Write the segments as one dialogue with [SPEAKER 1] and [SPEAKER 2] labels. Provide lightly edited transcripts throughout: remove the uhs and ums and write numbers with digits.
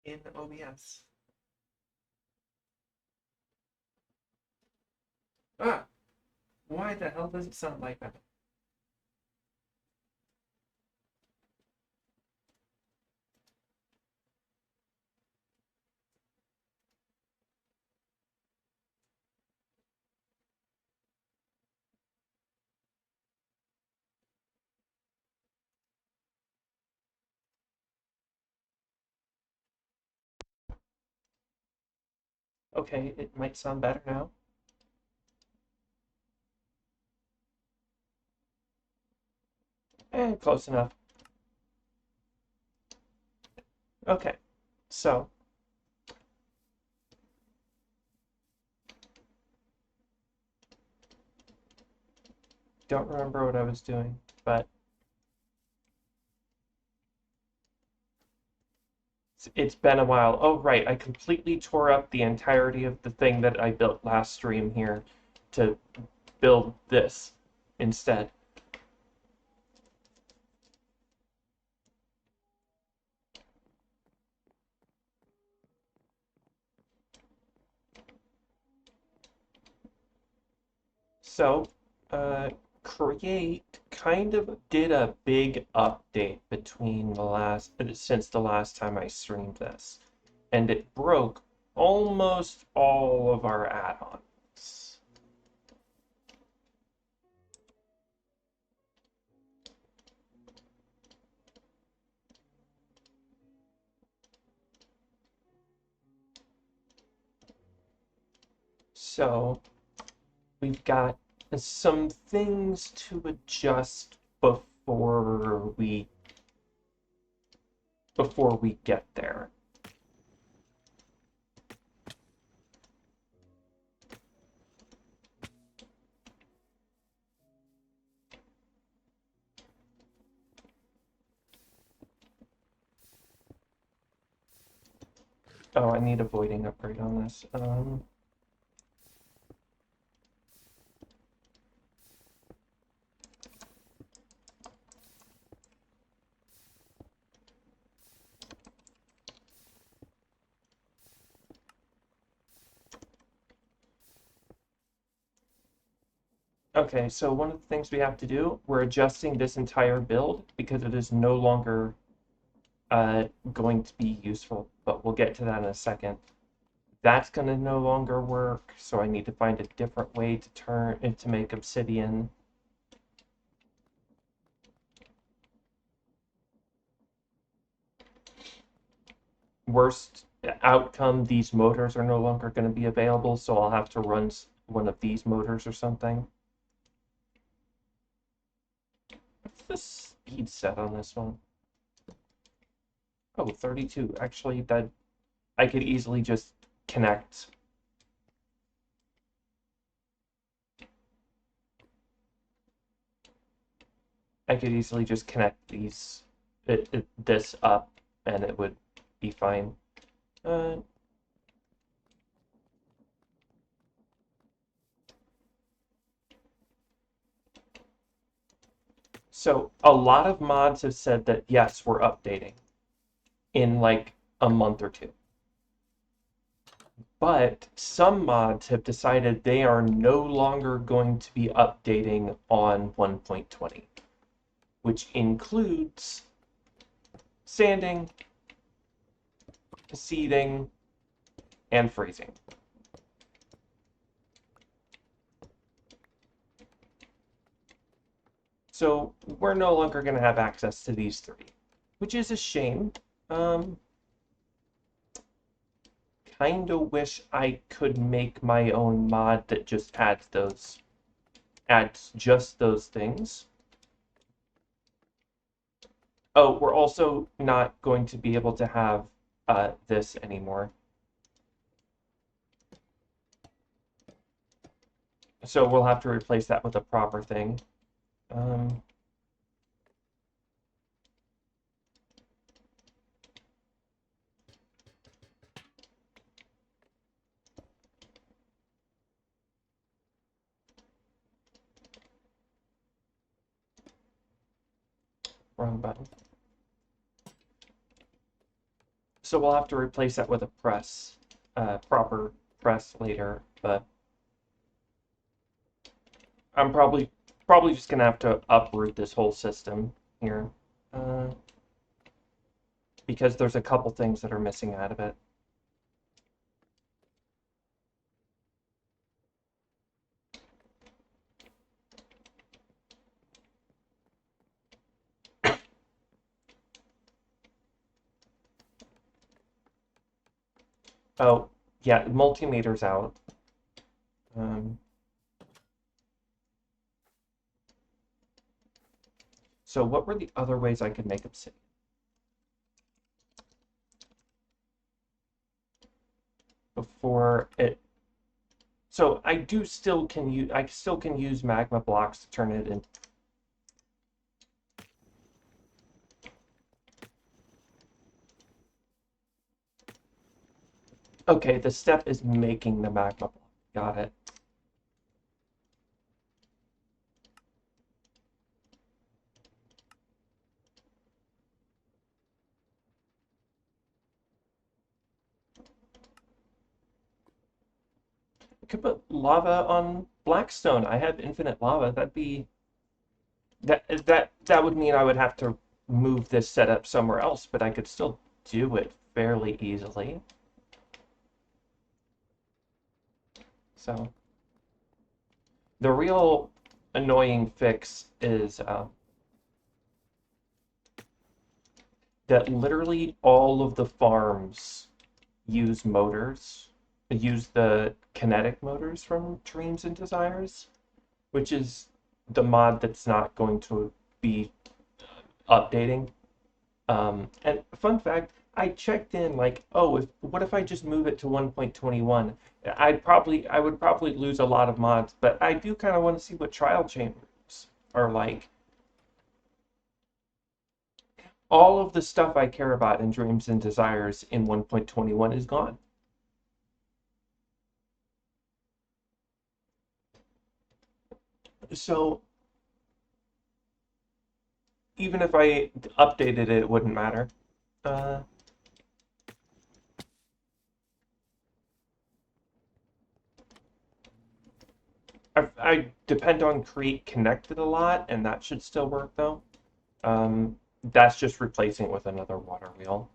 [SPEAKER 1] in OBS. Ah, why the hell does it sound like that? Okay, it might sound better now. Close enough. Okay, so don't remember what I was doing, but it's been a while. Oh, right, I completely tore up the entirety of the thing that I built last stream here to build this instead. So, Create kind of did a big update between the last since the last time I streamed this, and it broke almost all of our add-ons. So, we've got some things to adjust before we get there. Oh, I need a voiding upgrade on this. Okay, so one of the things we have to do, we're adjusting this entire build because it is no longer going to be useful, but we'll get to that in a second. That's going to no longer work, so I need to find a different way to turn it to make obsidian. Worst outcome, these motors are no longer going to be available, so I'll have to run one of these motors or something. What's the speed set on this one? Oh, 32. Actually, that I could easily just connect. I could easily just connect this up, and it would be fine. Uh, so a lot of mods have said that yes, we're updating in like a month or two. But some mods have decided they are no longer going to be updating on 1.20, which includes sanding, seeding, and freezing. So we're no longer going to have access to these three, which is a shame. Kind of wish I could make my own mod that just adds just those things. Oh, we're also not going to be able to have this anymore. So we'll have to replace that with a proper thing. Wrong button. So we'll have to replace that with a press, proper press later, but I'm probably just gonna have to uproot this whole system here, uh, because there's a couple things that are missing out of it. Oh, yeah, multimeter's out. Um, so what were the other ways I could make obsidian? Before it, so I still can use magma blocks to turn it in. Okay, the step is making the magma block. Got it. I could put lava on blackstone. I have infinite lava. That would mean I would have to move this setup somewhere else, but I could still do it fairly easily. So the real annoying fix is that literally all of the farms use the kinetic motors from Dreams and Desires, which is the mod that's not going to be updating. And fun fact, I checked in like, oh, what if I just move it to 1.21? I would probably lose a lot of mods, but I do kind of want to see what trial chambers are like. All of the stuff I care about in Dreams and Desires in 1.21 is gone. So even if I updated it, it wouldn't matter. Uh, I depend on Create Connected a lot, and that should still work though. That's just replacing it with another water wheel.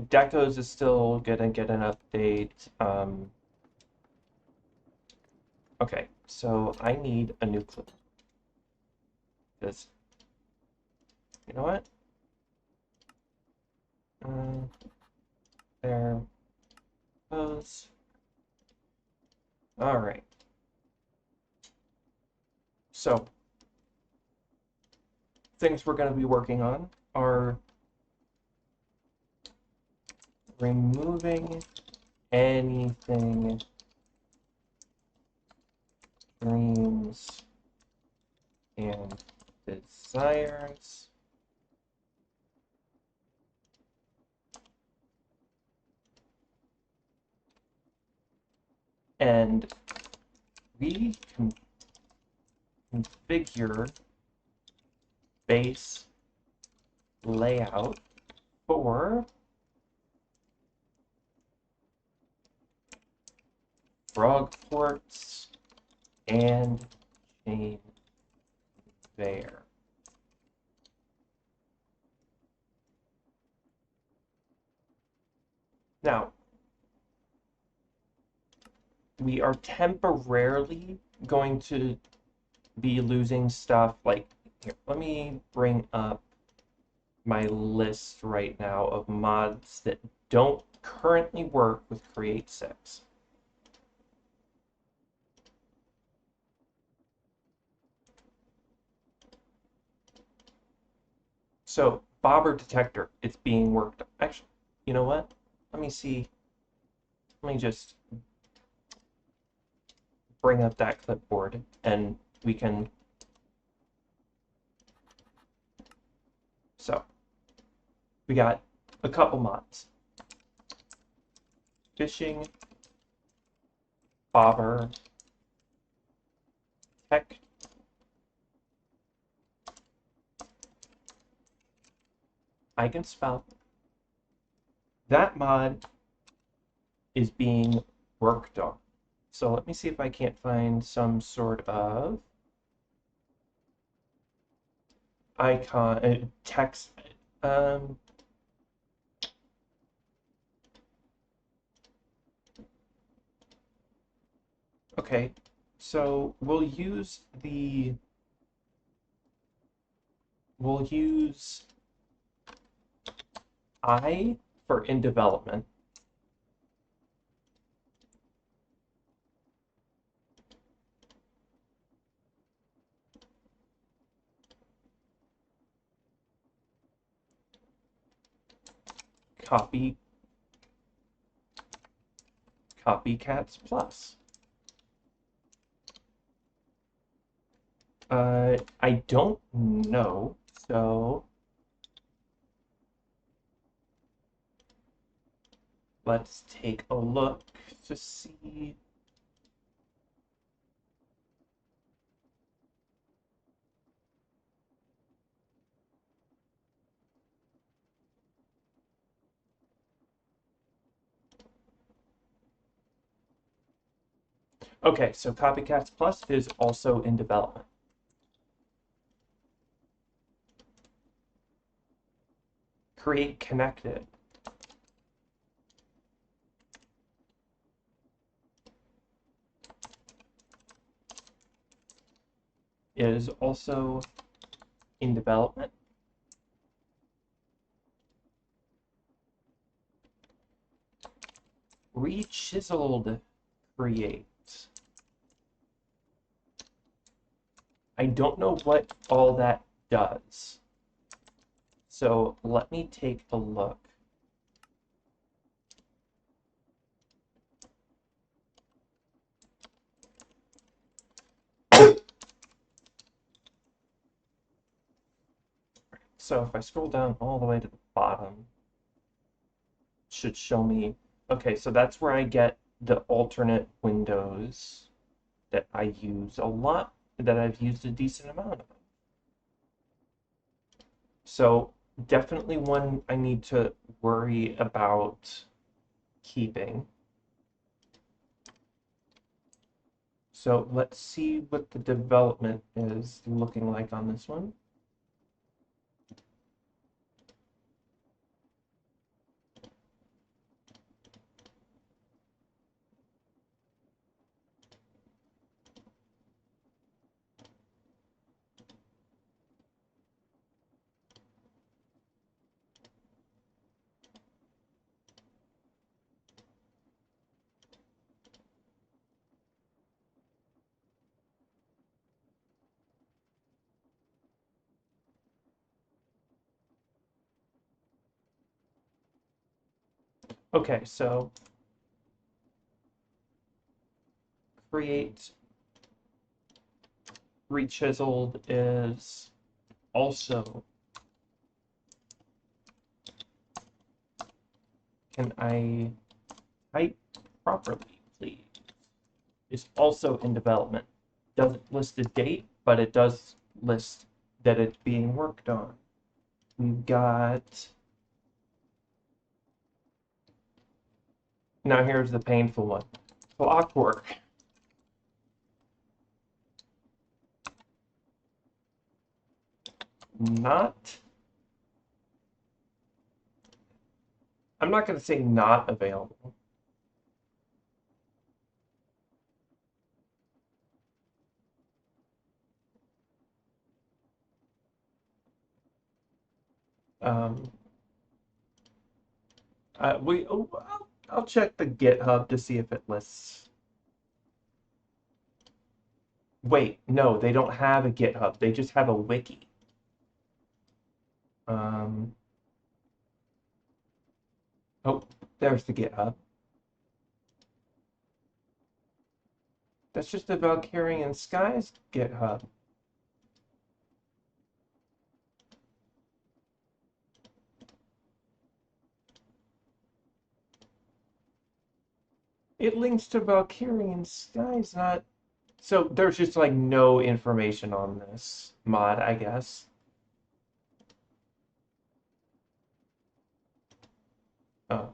[SPEAKER 1] Deco's is still gonna get an update. Okay, so I need a new clip. Because, you know what? There goes. All right. So, things we're going to be working on are removing anything dreams and desires. And we can configure base layout for frog ports and chain conveyor. Now, we are temporarily going to be losing stuff like, here, let me bring up my list right now of mods that don't currently work with Create 6. So, bobber detector, it's being worked on. Actually, you know what? Let me see. Let me just bring up that clipboard and we can So we got a couple mods. Fishing, bobber, tech, Eigenspell. That mod is being worked on. So let me see if I can't find some sort of icon, text. Um, okay, so we'll use I for in development. Copy Copycats Plus. I don't know, so let's take a look to see. Okay, so Copycats Plus is also in development. Create Connected. Is also in development. Rechiseled create. I don't know what all that does. So let me take a look. So if I scroll down all the way to the bottom, it should show me, okay, so that's where I get the alternate windows that I use a lot, that I've used a decent amount of. So definitely one I need to worry about keeping. So let's see what the development is looking like on this one. Okay, so create rechiseled is also, can I type properly, please? Is also in development. Doesn't list the date, but it does list that it's being worked on. We've got, now here's the painful one. Clockwork. Not, I'm not going to say not available. Um, I'll check the GitHub to see if it lists. Wait, no, they don't have a GitHub. They just have a wiki. Um, oh, there's the GitHub. That's just the Valkyrian Skies GitHub. It links to Valkyrian Skies, not. So there's just like no information on this mod, I guess. Oh.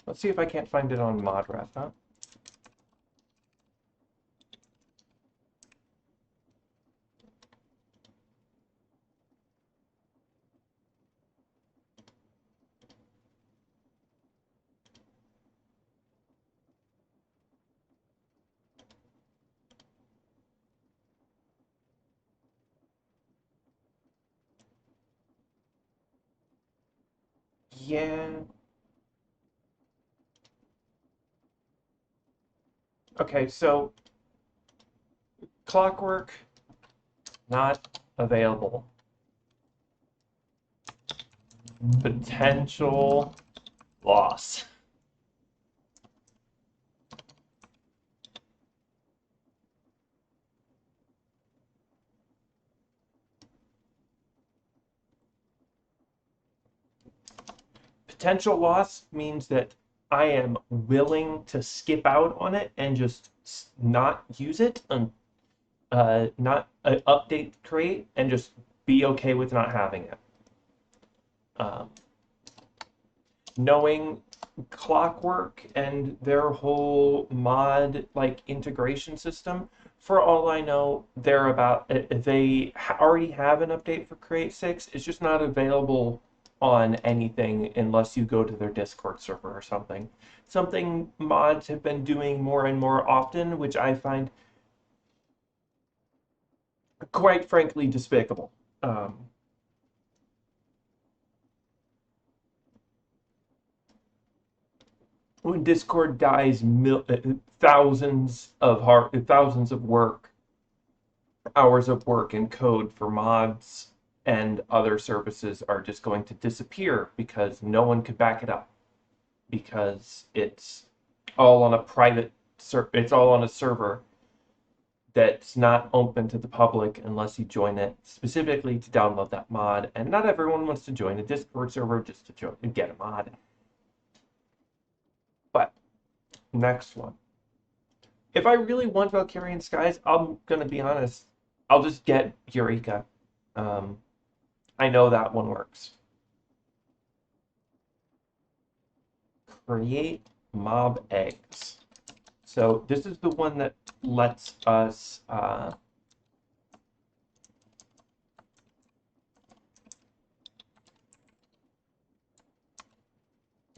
[SPEAKER 1] Let's see if I can't find it on ModRef, huh? Yeah. Okay, so Clockwork, not available. Potential loss. Potential loss means that I am willing to skip out on it and just not use it and not update create and just be okay with not having it. Um, Knowing Clockwork and their whole mod like integration system, for all I know, they're about they already have an update for Create 6. It's just not available on anything unless you go to their Discord server or something. Something mods have been doing more and more often, which I find quite frankly despicable. Um, when Discord dies, thousands of work hours of work and code for mods and other services are just going to disappear because no one could back it up because it's all on a it's all on a server that's not open to the public unless you join it specifically to download that mod, and not everyone wants to join a Discord server just to join and get a mod. But next one, if I really want Valkyrian Skies, I'm gonna be honest, I'll just get Eureka. um, I know that one works. Create mob eggs. So this is the one that lets us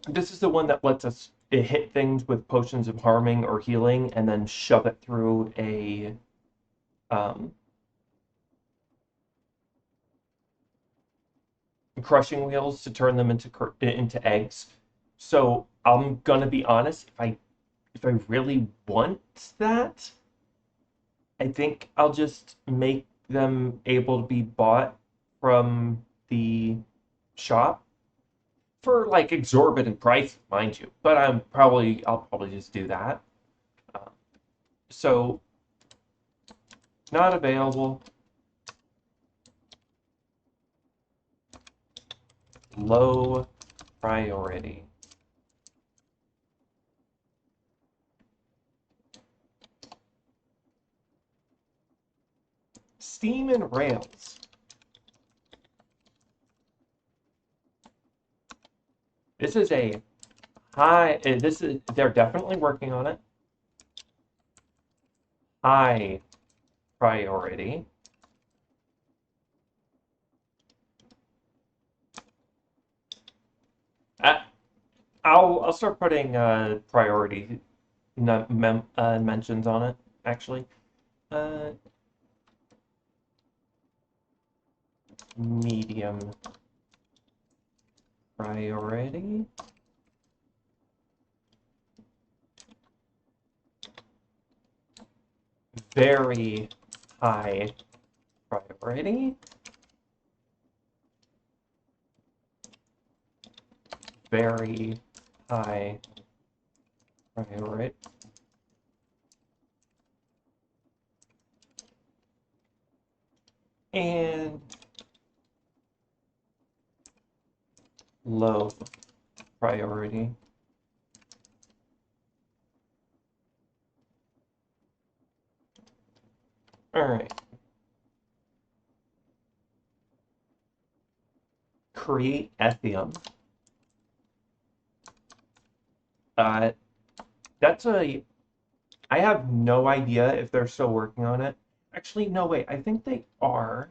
[SPEAKER 1] this is the one that lets us hit things with potions of harming or healing and then shove it through a um, crushing wheels to turn them into eggs. So I'm gonna be honest, if I really want that, I think I'll just make them able to be bought from the shop for like exorbitant price, mind you. But I'll probably just do that. Uh, so not available. Low priority. Steam and Rails. This is a high. This is they're definitely working on it. High priority. Uh, I'll start putting priority mentions on it. Actually, uh, medium priority. Very high priority. Very high priority. And low priority. All right. Create Ethium. Uh, that's a. I have no idea if they're still working on it. Actually, no, wait. I think they are.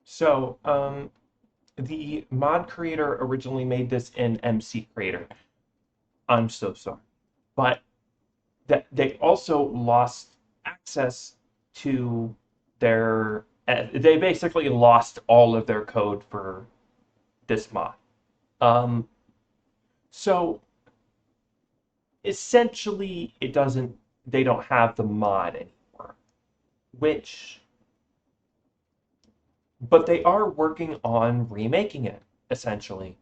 [SPEAKER 1] So, the mod creator originally made this in MC Creator. I'm so sorry. But that they also lost access to their they basically lost all of their code for this mod. Um, so essentially it doesn't they don't have the mod anymore, which but they are working on remaking it essentially.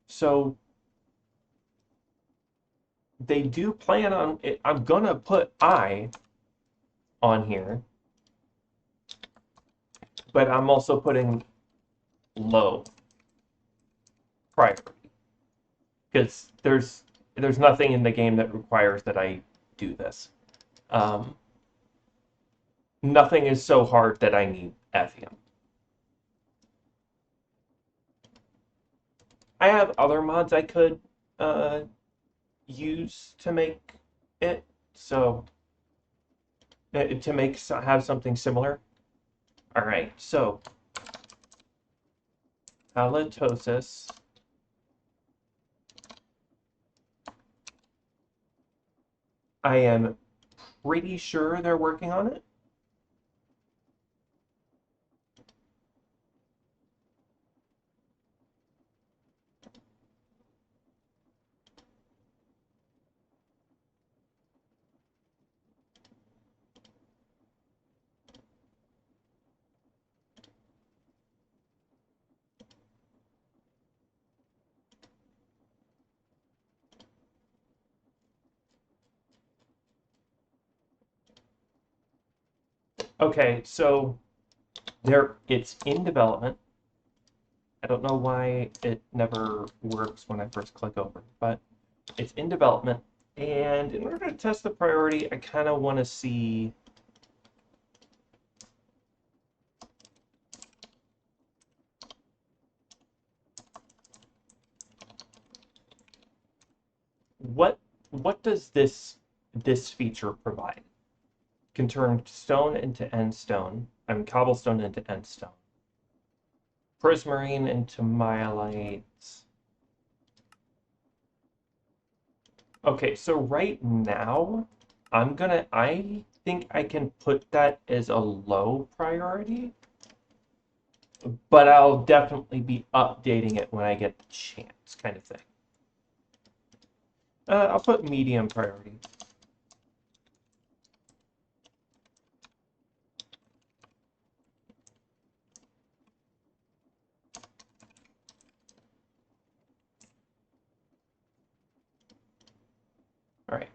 [SPEAKER 1] So they do plan on it. I'm gonna put I on here, but I'm also putting low priority because there's nothing in the game that requires that I do this. Um, Nothing is so hard that I need Ethium. I have other mods I could uh, use to make it, so to make have something similar. All right, so halitosis. I am pretty sure they're working on it. Okay, so it's in development. I don't know why it never works when I first click over, but it's in development. And in order to test the priority, I kind of want to see what does this feature provide? Can turn stone into end stone. I mean cobblestone into end stone. Prismarine into myelites. Okay, so right now, I think I can put that as a low priority, but I'll definitely be updating it when I get the chance, kind of thing. I'll put medium priority. All right.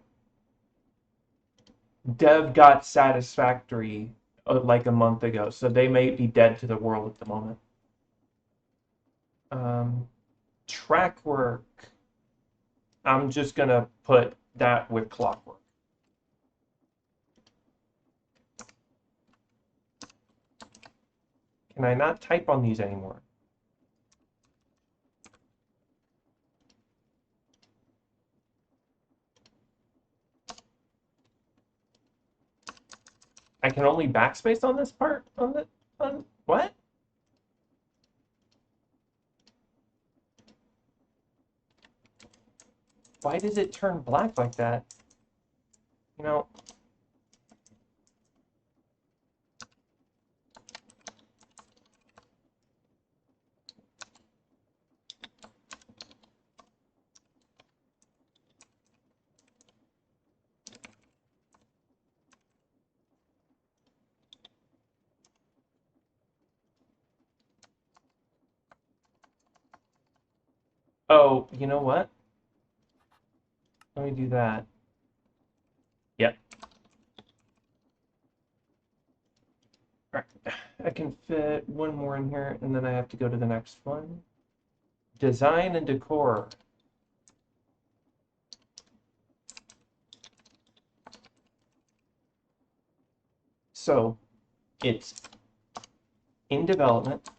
[SPEAKER 1] Dev got satisfactory like a month ago, so they may be dead to the world at the moment. Um, Track work. I'm just gonna put that with clockwork. Can I not type on these anymore? I can only backspace on this part? On what? Why does it turn black like that? You know, Oh, you know what? Let me do that. Yep. All right. I can fit one more in here, and then I have to go to the next one. Design and decor. So it's in development,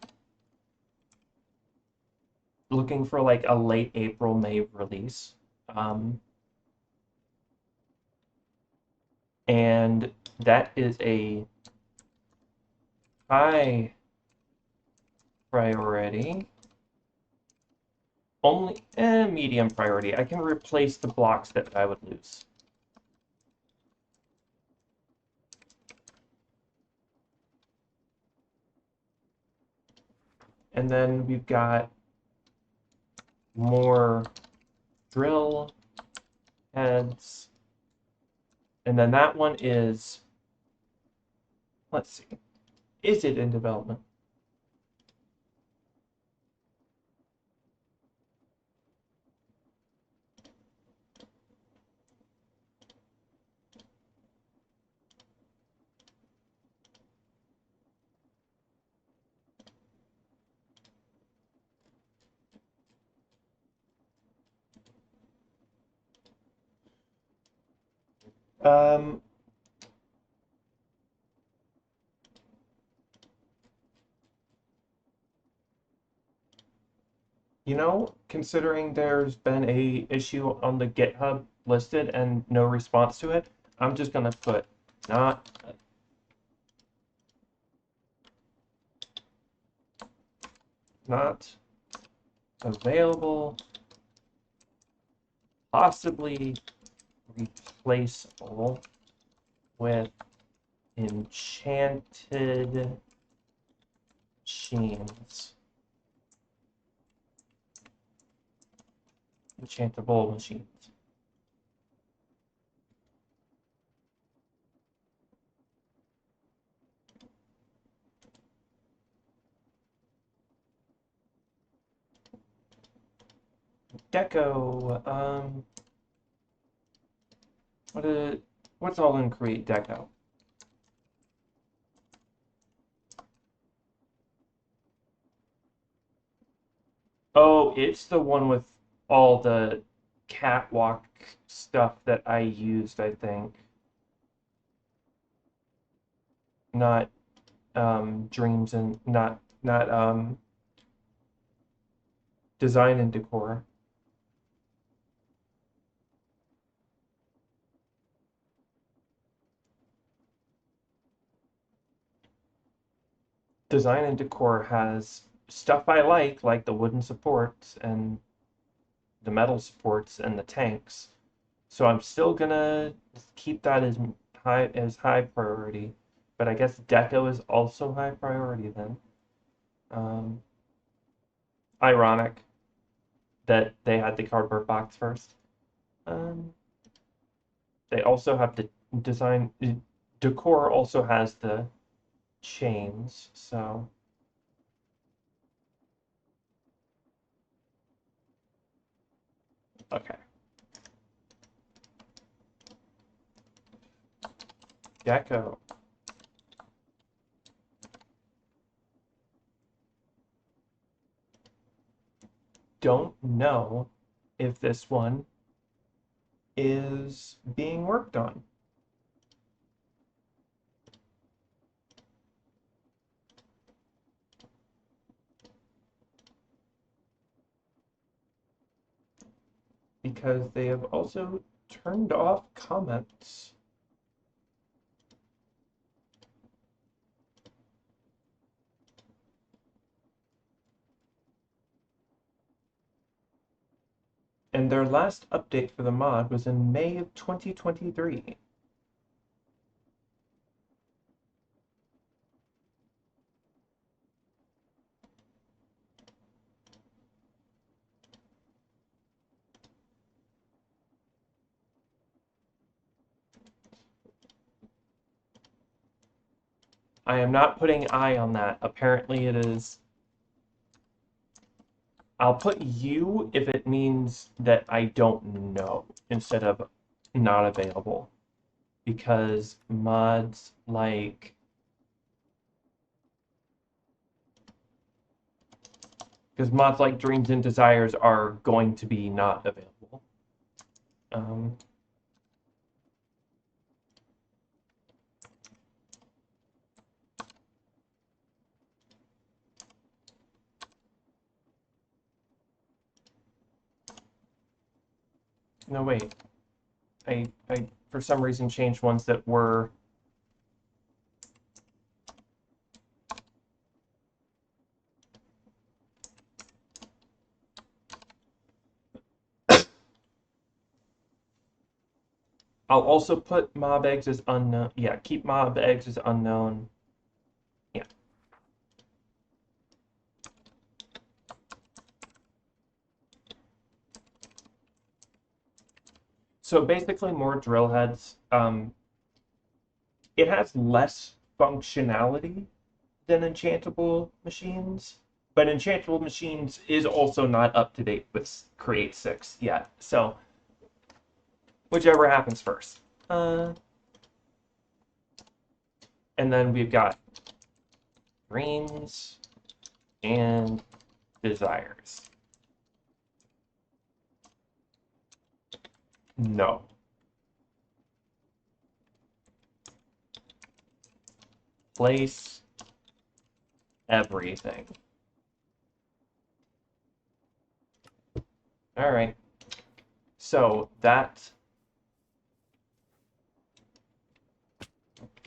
[SPEAKER 1] looking for like a late April, May release. Um, and that is a high priority. Only medium priority. I can replace the blocks that I would lose. And then we've got more drill heads. And then that one is, let's see, is it in development? Um, considering there's been a issue on the GitHub listed and no response to it, I'm just gonna put not not available, possibly replaceable with enchanted machines. Enchantable machines. Deco. What's all in create deco? Oh, it's the one with all the catwalk stuff that I used, I think. Not dreams and not design and decor. Design and decor has stuff I like the wooden supports and the metal supports and the tanks. So I'm still gonna keep that as high priority. But I guess deco is also high priority then. Um, Ironic that they had the cardboard box first. Um, they also have the design. Decor also has the chains, so okay. Deco. Don't know if this one is being worked on. Because they have also turned off comments. And their last update for the mod was in May of 2023. I am not putting I on that. Apparently it is I'll put you if it means that I don't know instead of not available. Because mods like Dreams and Desires are going to be not available. Um, no, wait. I for some reason changed ones that were. I'll also put mob eggs as unknown. Yeah, keep mob eggs as unknown. Yeah. So basically, more drill heads. It has less functionality than enchantable machines, but enchantable machines is also not up to date with Create 6 yet. So whichever happens first. And then we've got dreams and desires. No. Place everything. All right. So that.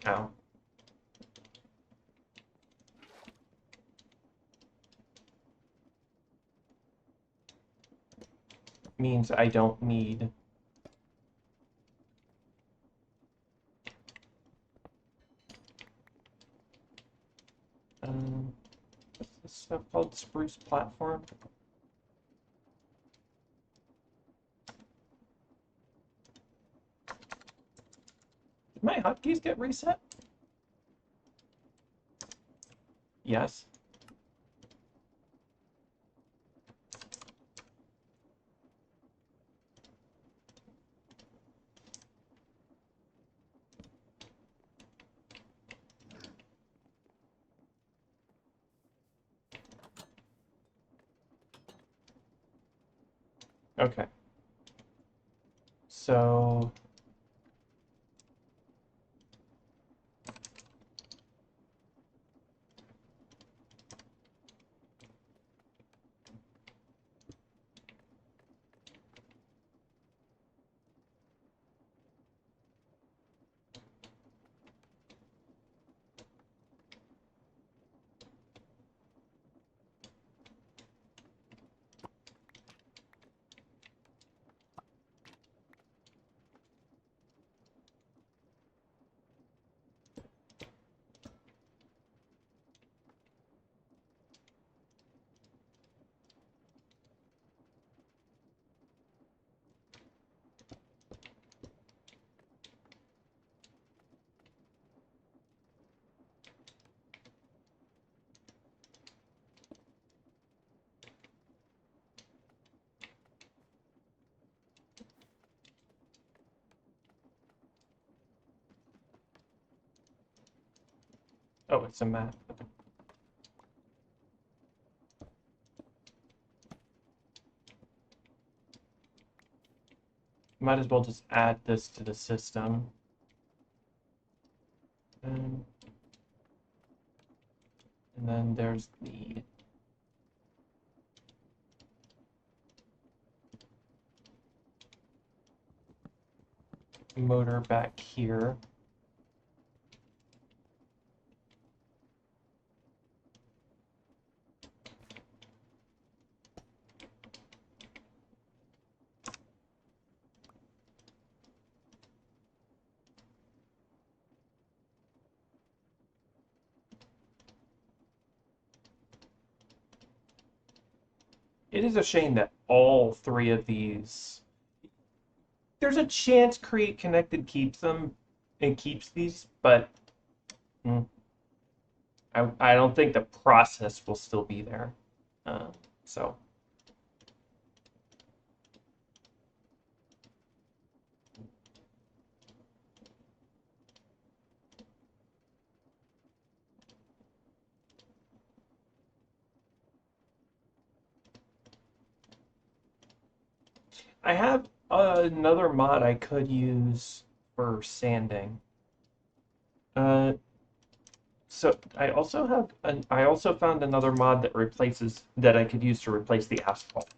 [SPEAKER 1] Ow. Means I don't need. What's this stuff called? Spruce platform? Did my hotkeys get reset? Yes. Okay. So oh, it's a map. Might as well just add this to the system. And then there's the motor back here. It is a shame that all three of these. There's a chance Create Connected keeps them and keeps these, but I don't think the process will still be there. So I have another mod I could use for sanding. Uh, so I also found another mod that I could use to replace the asphalt.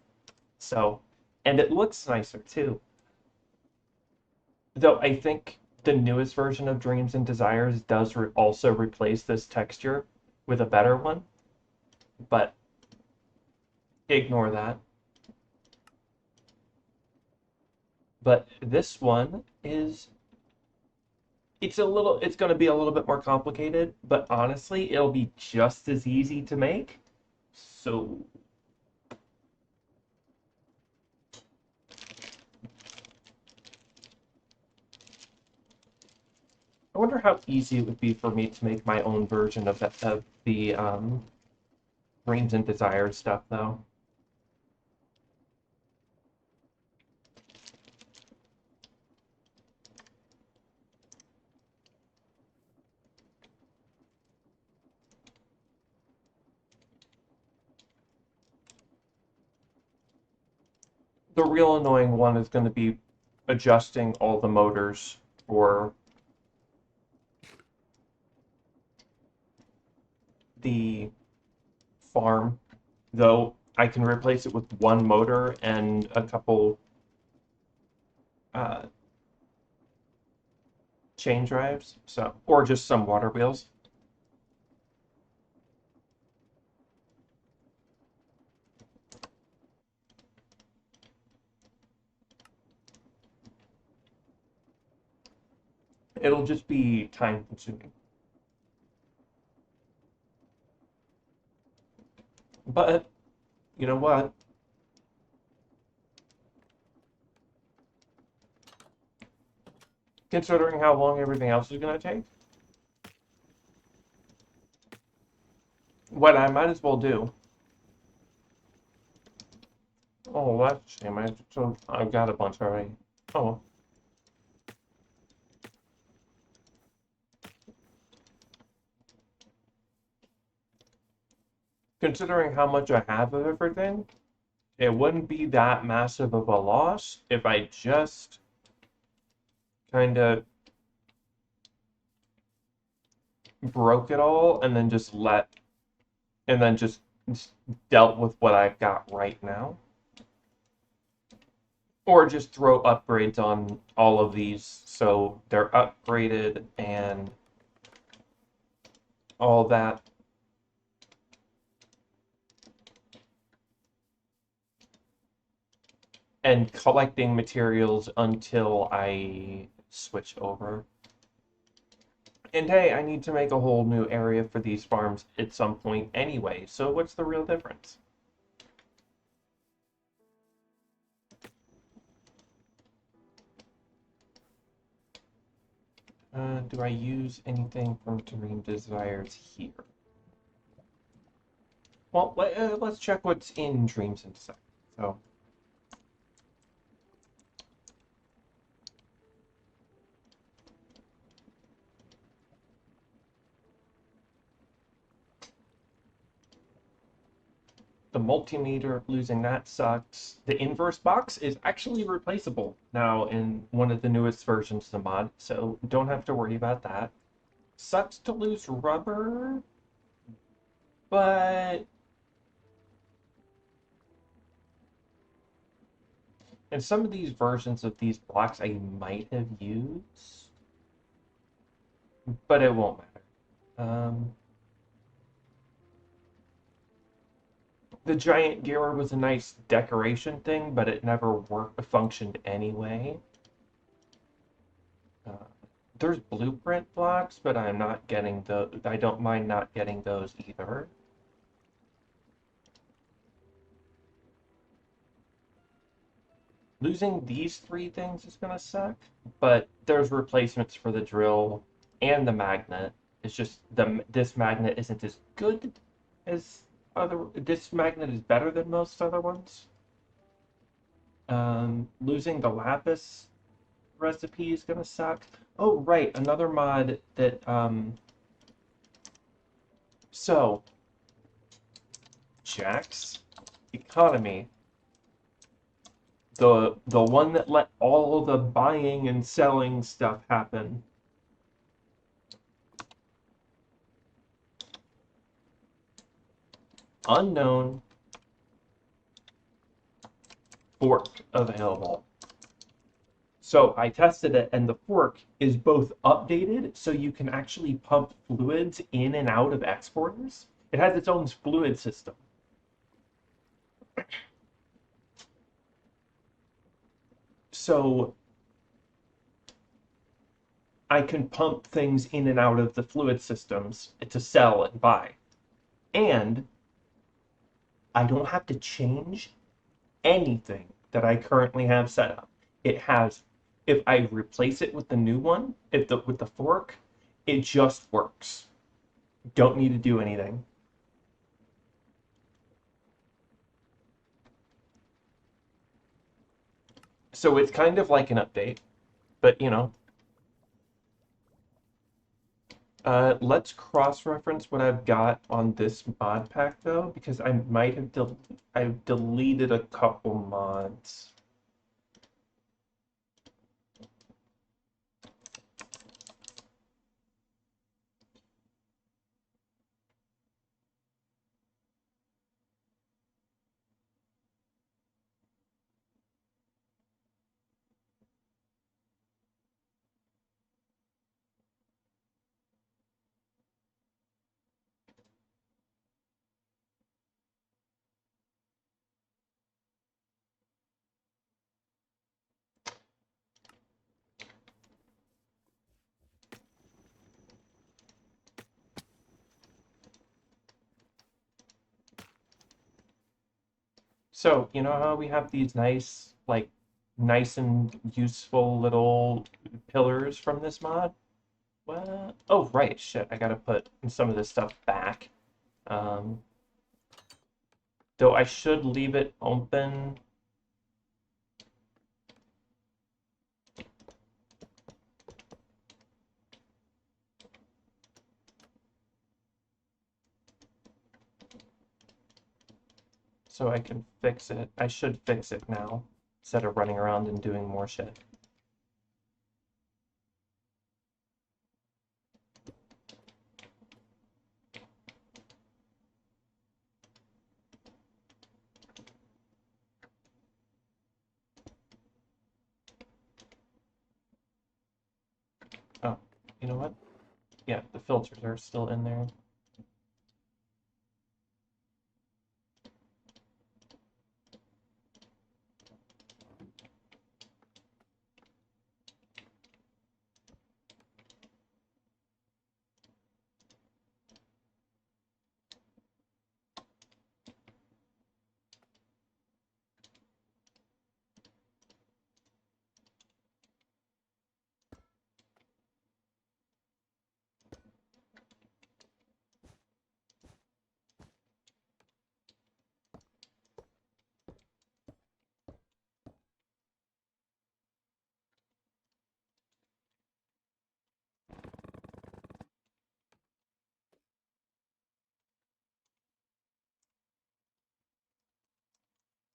[SPEAKER 1] So, and it looks nicer too. Though I think the newest version of Dreams and Desires does also replace this texture with a better one, but ignore that. But this one is it's going to be a little bit more complicated, but honestly, it'll be just as easy to make. So, I wonder how easy it would be for me to make my own version of the Dreams and Desires stuff, though. The real annoying one is going to be adjusting all the motors for the farm, though I can replace it with one motor and a couple uh, chain drives, so or just some water wheels. It'll just be time consuming. But you know what? Considering how long everything else is going to take, what I might as well do. Oh, that's a shame. I've got a bunch already. Oh, considering how much I have of everything, it wouldn't be that massive of a loss if I just kind of broke it all and then just dealt with what I've got right now. Or just throw upgrades on all of these so they're upgraded and all that. And collecting materials until I switch over. And hey, I need to make a whole new area for these farms at some point anyway, so what's the real difference? Do I use anything from Dream Desires here? Well, let's check what's in Dreams and Desires. So, the multimeter, losing that sucks. The inverse box is actually replaceable now in one of the newest versions of the mod, so don't have to worry about that. Sucks to lose rubber, but in some of these versions of these blocks I might have used, but it won't matter. The giant gear was a nice decoration thing, but it never functioned anyway. Uh, there's blueprint blocks, but I'm not getting the. I don't mind not getting those either. Losing these three things is gonna suck, but there's replacements for the drill and the magnet. It's just this magnet isn't as good as other. This magnet is better than most other ones. Losing the lapis recipe is gonna suck. Oh, right, another mod that so Jack's economy The one that let all the buying and selling stuff happen. Unknown fork available. So I tested it, and the fork is both updated, so you can actually pump fluids in and out of exporters. It has its own fluid system. So I can pump things in and out of the fluid systems to sell and buy. And I don't have to change anything that I currently have set up. It has, if I replace it with the new one, with the fork, it just works. Don't need to do anything. So it's kind of like an update, but let's cross-reference what I've got on this mod pack though, because I might have I've deleted a couple mods. So, you know how we have these nice and useful little pillars from this mod? Well, oh, right, shit, I gotta put some of this stuff back. Um, though I should leave it open. So I can fix it. I should fix it now instead of running around and doing more shit. Oh, you know what? Yeah, the filters are still in there.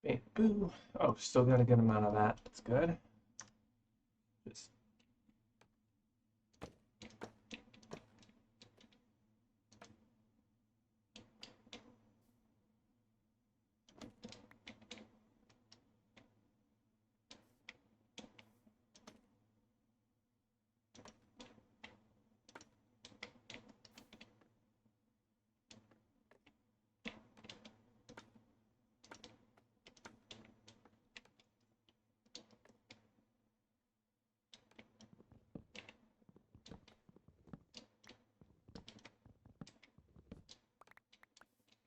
[SPEAKER 1] Hey, boo. Oh, still got a good amount of that. That's good. Just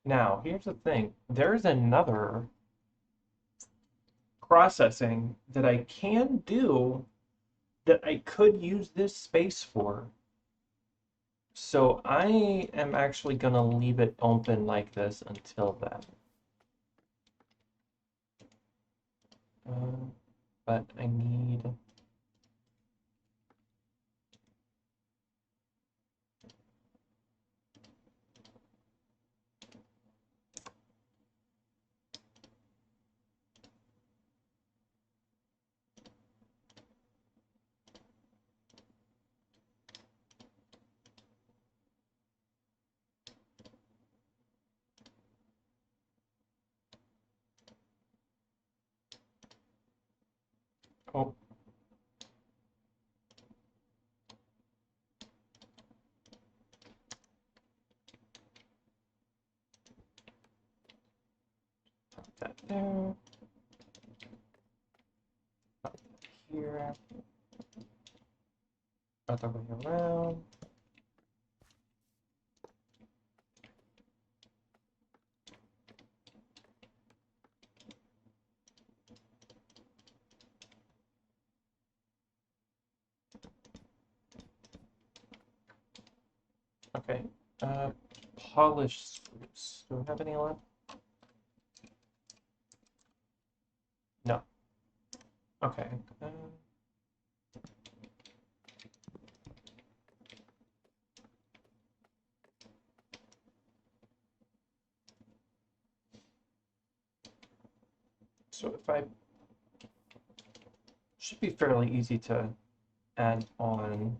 [SPEAKER 1] now, here's the thing. There's another processing that I can do that I could use this space for. So I am actually going to leave it open like this until then. Uh, but I need... Oh, put that there. Put that here. Other way around. Okay. Polished spruce. Do we have any left? No. Okay. So if I should be fairly easy to add on.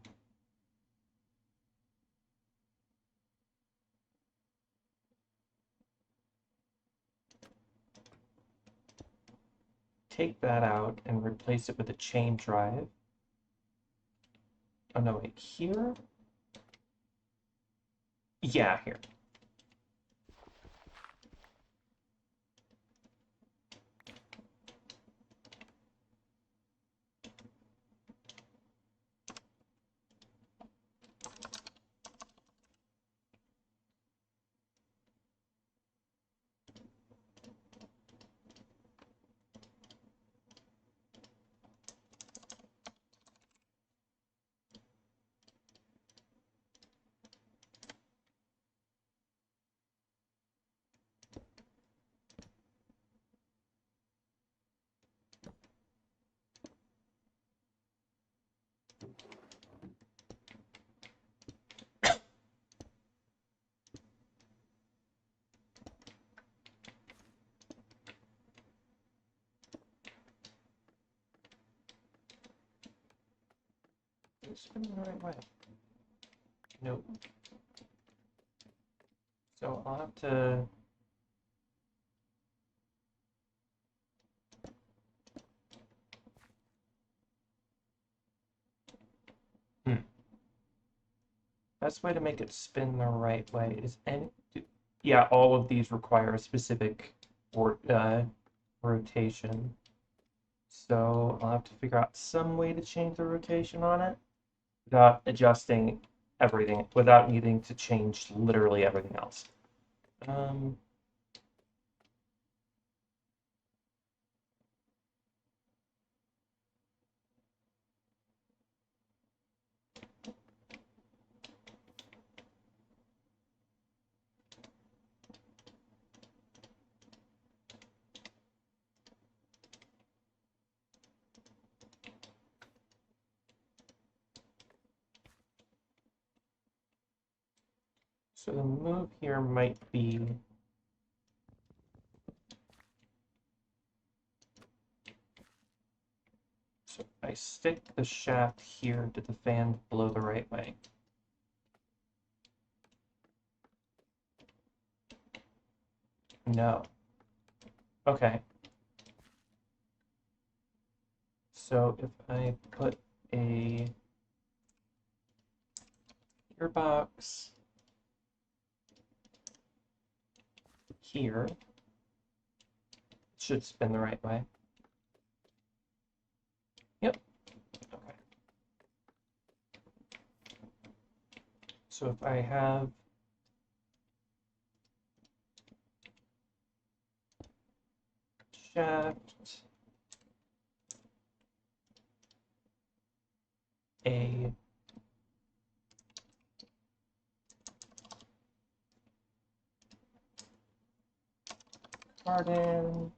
[SPEAKER 1] Take that out and replace it with a chain drive. Oh no, wait, here? Yeah, here. Spin the right way. Nope. So I'll have to. Best way to make it spin the right way is any. Yeah, all of these require a specific rotation. So I'll have to figure out some way to change the rotation on it without adjusting everything, without needing to change literally everything else. So the move here might be so I stick the shaft here to the fan blow the right way. No. Okay. So if I put a gearbox here, it should spin the right way. Yep. Okay. So if I have shaft, a garden,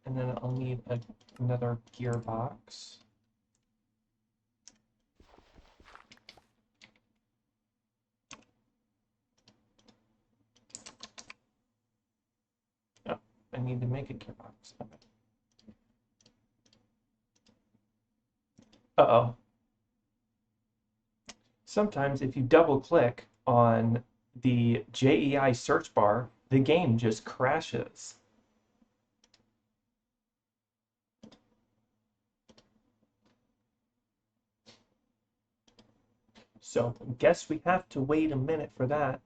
[SPEAKER 1] and then I'll need another gearbox. Oh, I need to make a gearbox. Okay. Uh-oh. Sometimes if you double click on the JEI search bar, the game just crashes. So guess we have to wait a minute for that.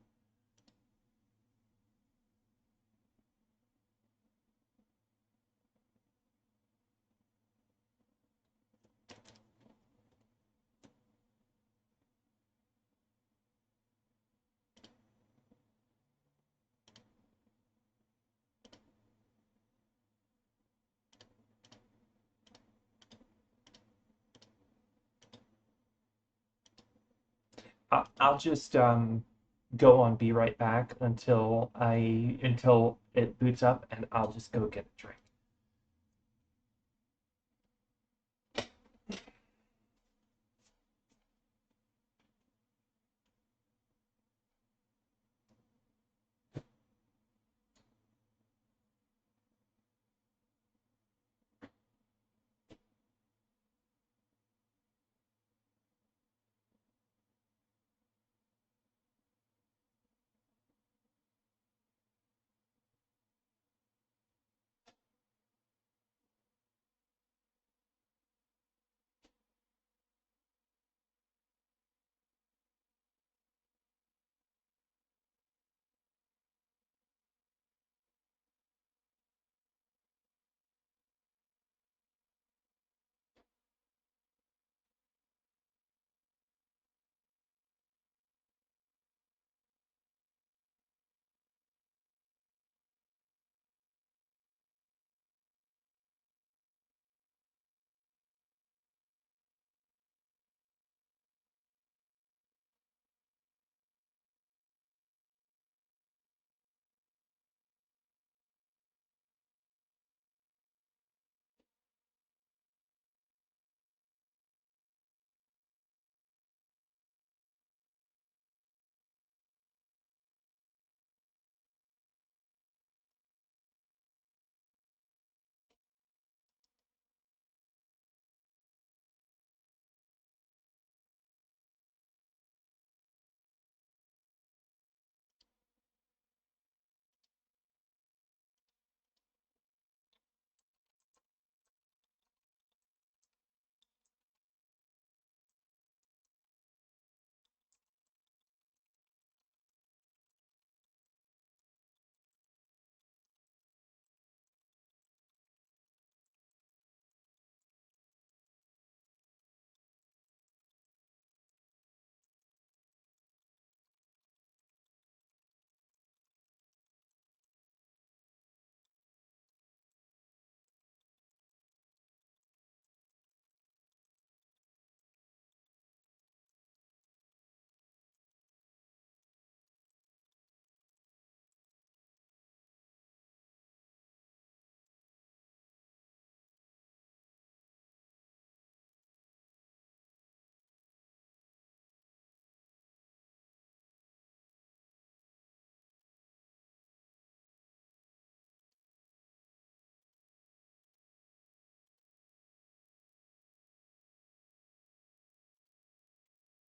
[SPEAKER 1] I'll just go on be right back until it boots up, and I'll just go get a drink.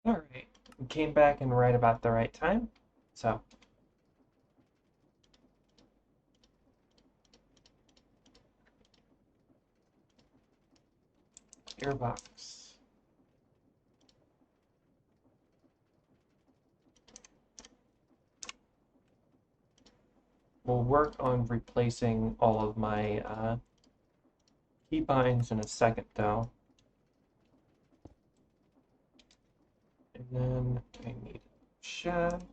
[SPEAKER 1] All right, came back in right about the right time. So gearbox. We'll work on replacing all of my keybinds in a second, though. And then I need shaft.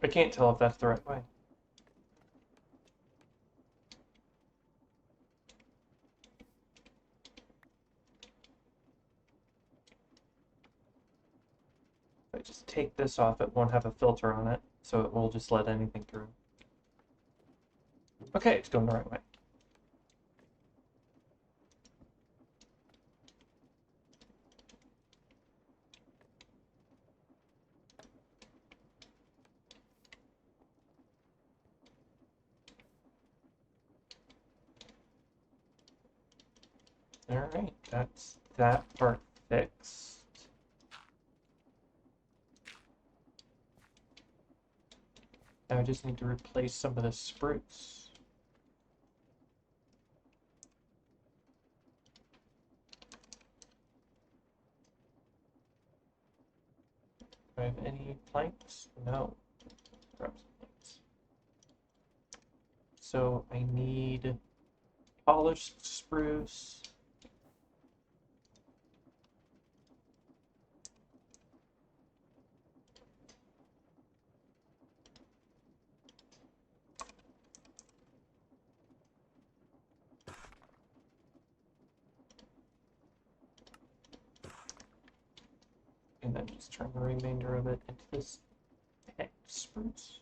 [SPEAKER 1] I can't tell if that's the right way. If I just take this off, it won't have a filter on it, so it will just let anything through. Okay, it's going the right way. Alright, that's that part fixed. Now I just need to replace some of the spruce. Do I have any planks? No. Grab some planks. So I need polished spruce. And then just turn the remainder of it into this heck spruce.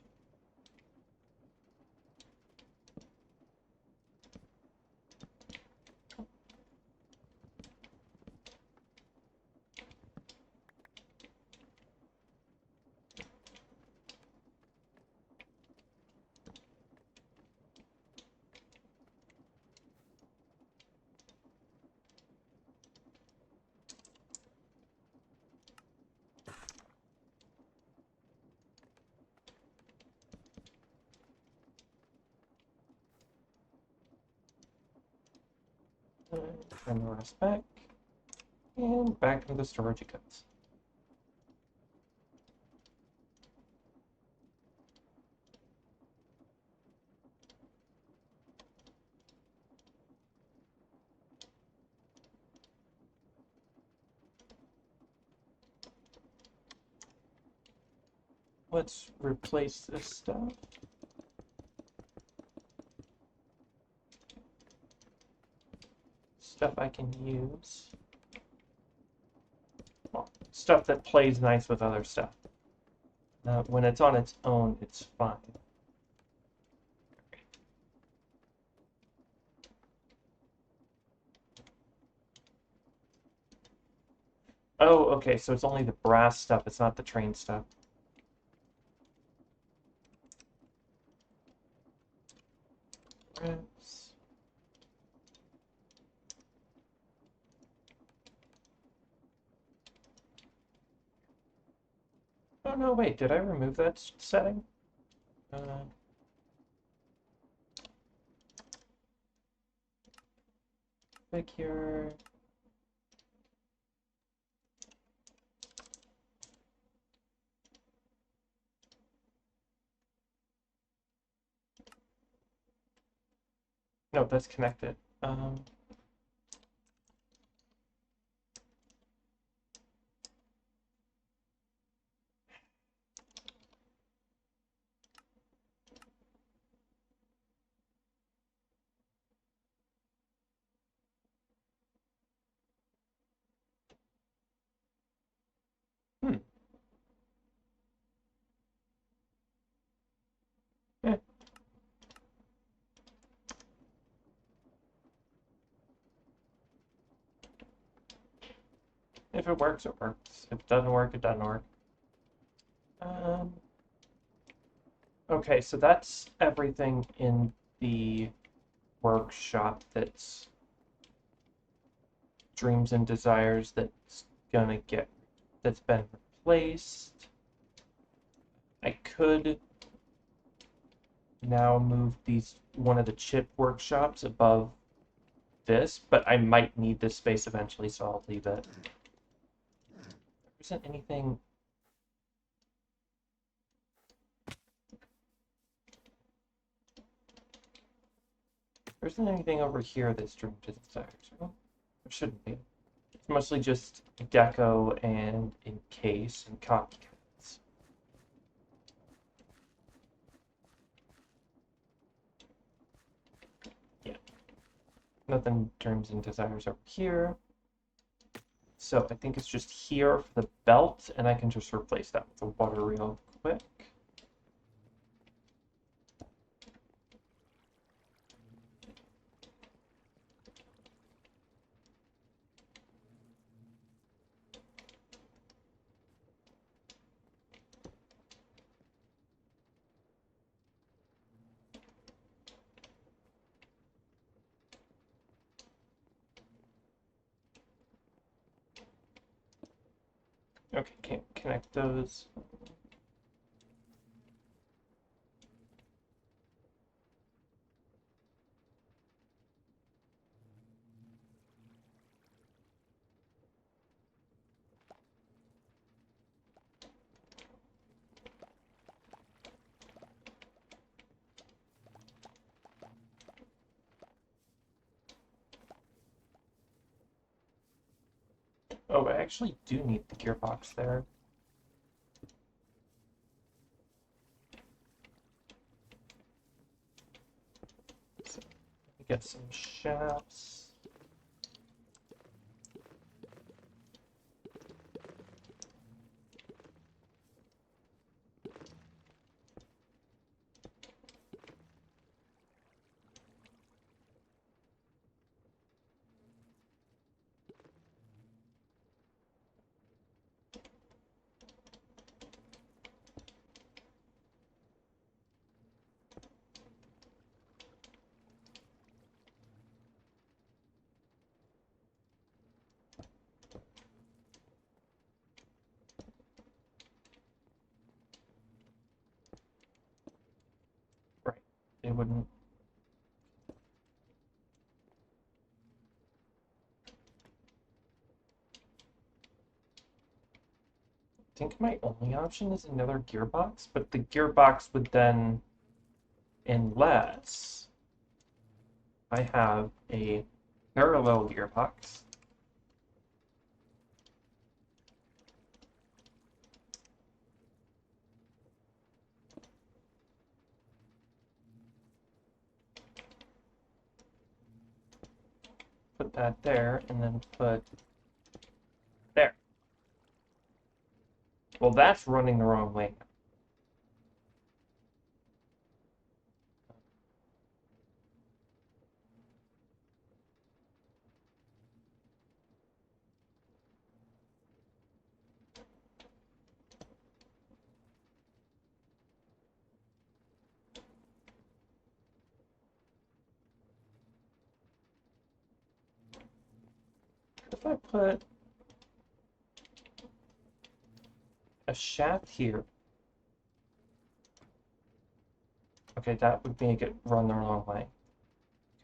[SPEAKER 1] Turn the rest back. And back into the storage it goes. Let's replace this stuff. Stuff I can use. Well, stuff that plays nice with other stuff. When it's on its own, it's fine. Oh, okay, so it's only the brass stuff, it's not the train stuff. Brass. Oh no, wait, did I remove that setting? Figure. No, that's connected. Hmm. Eh. If it works, it works. If it doesn't work, it doesn't work. Okay, so that's everything in the workshop that's dreams and desires that's been replaced. I could now move one of the chip workshops above this, but I might need this space eventually, so I'll leave it. There isn't anything. There isn't anything over here that's dreams and desires. Well, there shouldn't be. It's mostly just Deco and Encase and copycats. Yeah. Nothing dreams and desires over here. So I think it's just here for the belt, and I can just replace that with the water real quick. Okay, can't connect those. Oh, I actually do need the gearbox there. So, get some shafts. Right. It wouldn't. I think my only option is another gearbox, but the gearbox would then, unless I have a parallel gearbox. Put that there, and then put there. Well, that's running the wrong way. If I put a shaft here, okay, that would make it run the wrong way.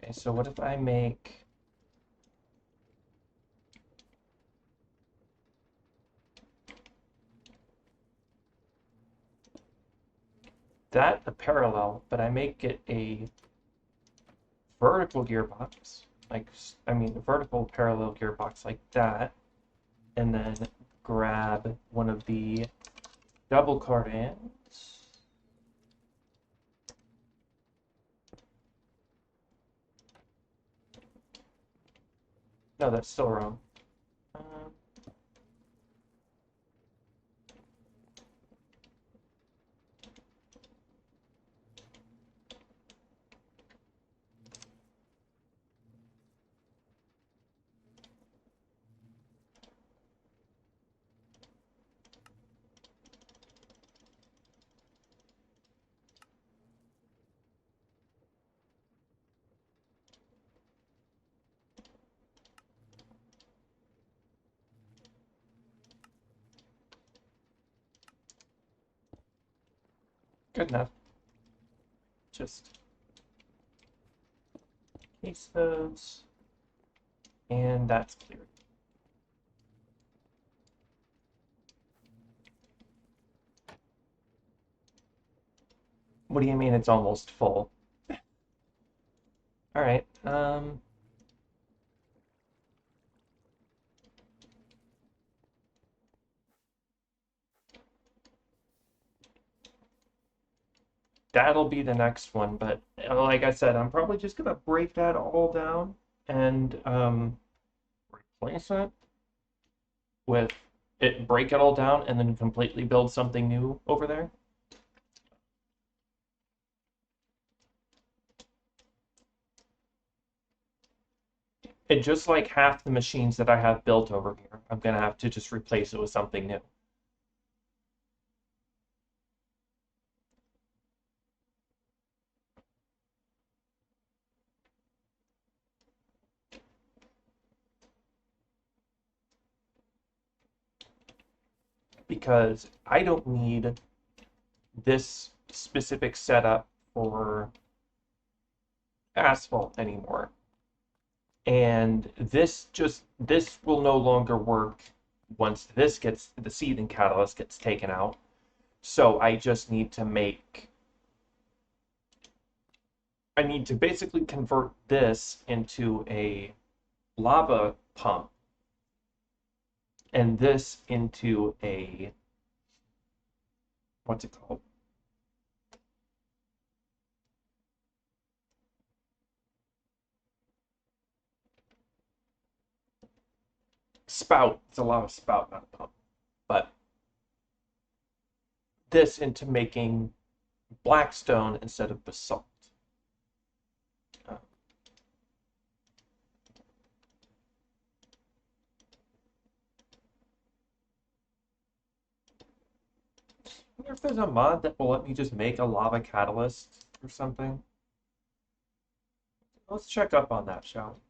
[SPEAKER 1] Okay, so what if I make that a parallel, but I make it a vertical gearbox, like, I mean, a vertical parallel gearbox like that, and then grab one of the double cardans. No, that's still wrong. Good enough. Just case those, and that's clear. What do you mean it's almost full? All right. That'll be the next one, but like I said, I'm probably just gonna break that all down and replace it with it, break it all down, and then completely build something new over there. And just like half the machines that I have built over here, I'm gonna have to just replace it with something new. because I don't need this specific setup for asphalt anymore. And this will no longer work once the seething catalyst gets taken out. So I need to basically convert this into a lava pump and this into a, what's it called? Spout. It's a lava spout, not a pump. But this into making blackstone instead of basalt. Uh, I wonder if there's a mod that will let me just make a lava catalyst or something. Let's check up on that, shall we?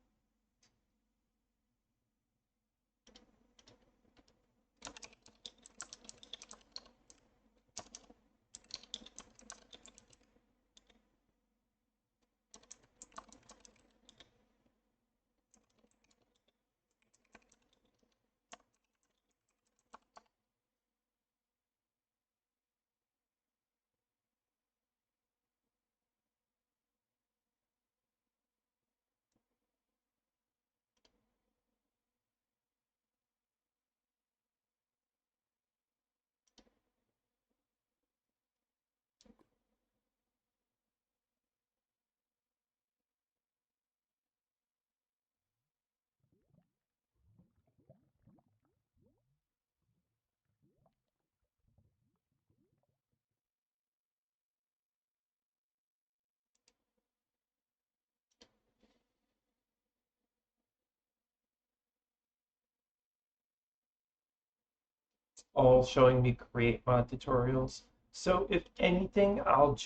[SPEAKER 1] All showing me create mod tutorials. So if anything, I'm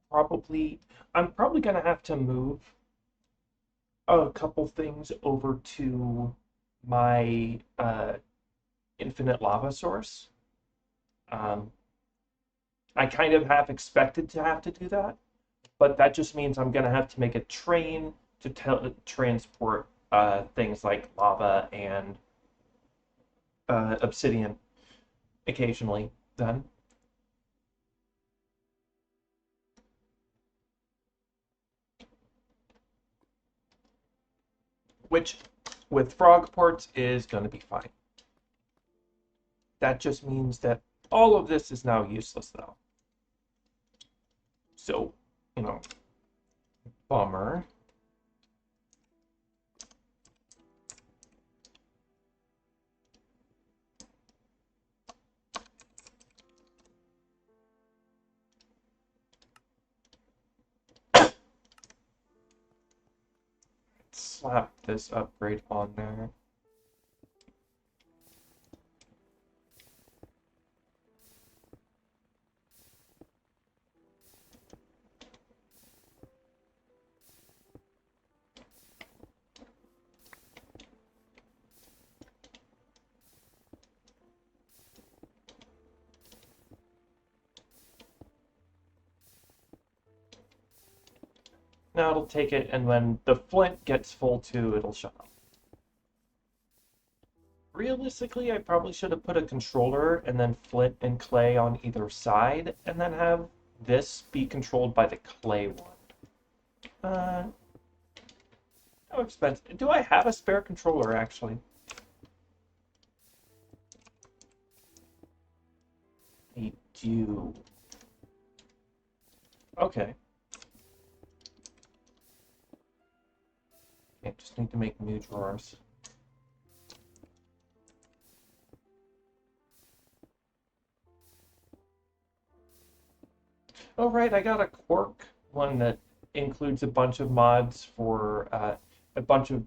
[SPEAKER 1] probably gonna have to move a couple things over to my infinite lava source. Um, I kind of have expected to have to do that, but that just means I'm gonna have to make a train to transport things like lava and obsidian occasionally then. Which with frog ports is going to be fine. That just means that all of this is now useless though. So, you know, bummer. Slap this upgrade on there. Now it'll take it, and when the flint gets full too, it'll shut off. Realistically, I probably should have put a controller and then flint and clay on either side, and then have this be controlled by the clay one. How expensive? Do I have a spare controller actually? I do. Okay. I just need to make new drawers. Oh, right, I got a Quark one that includes a bunch of mods for a bunch of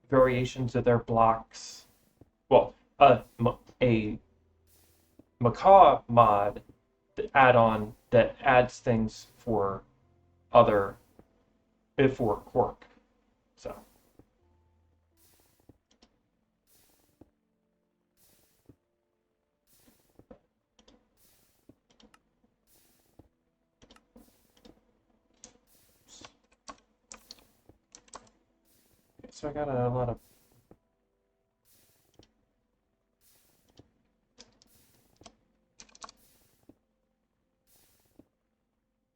[SPEAKER 1] variations of their blocks. Well, a macaw mod add-on that adds things for other for Quark. So so I got a lot of...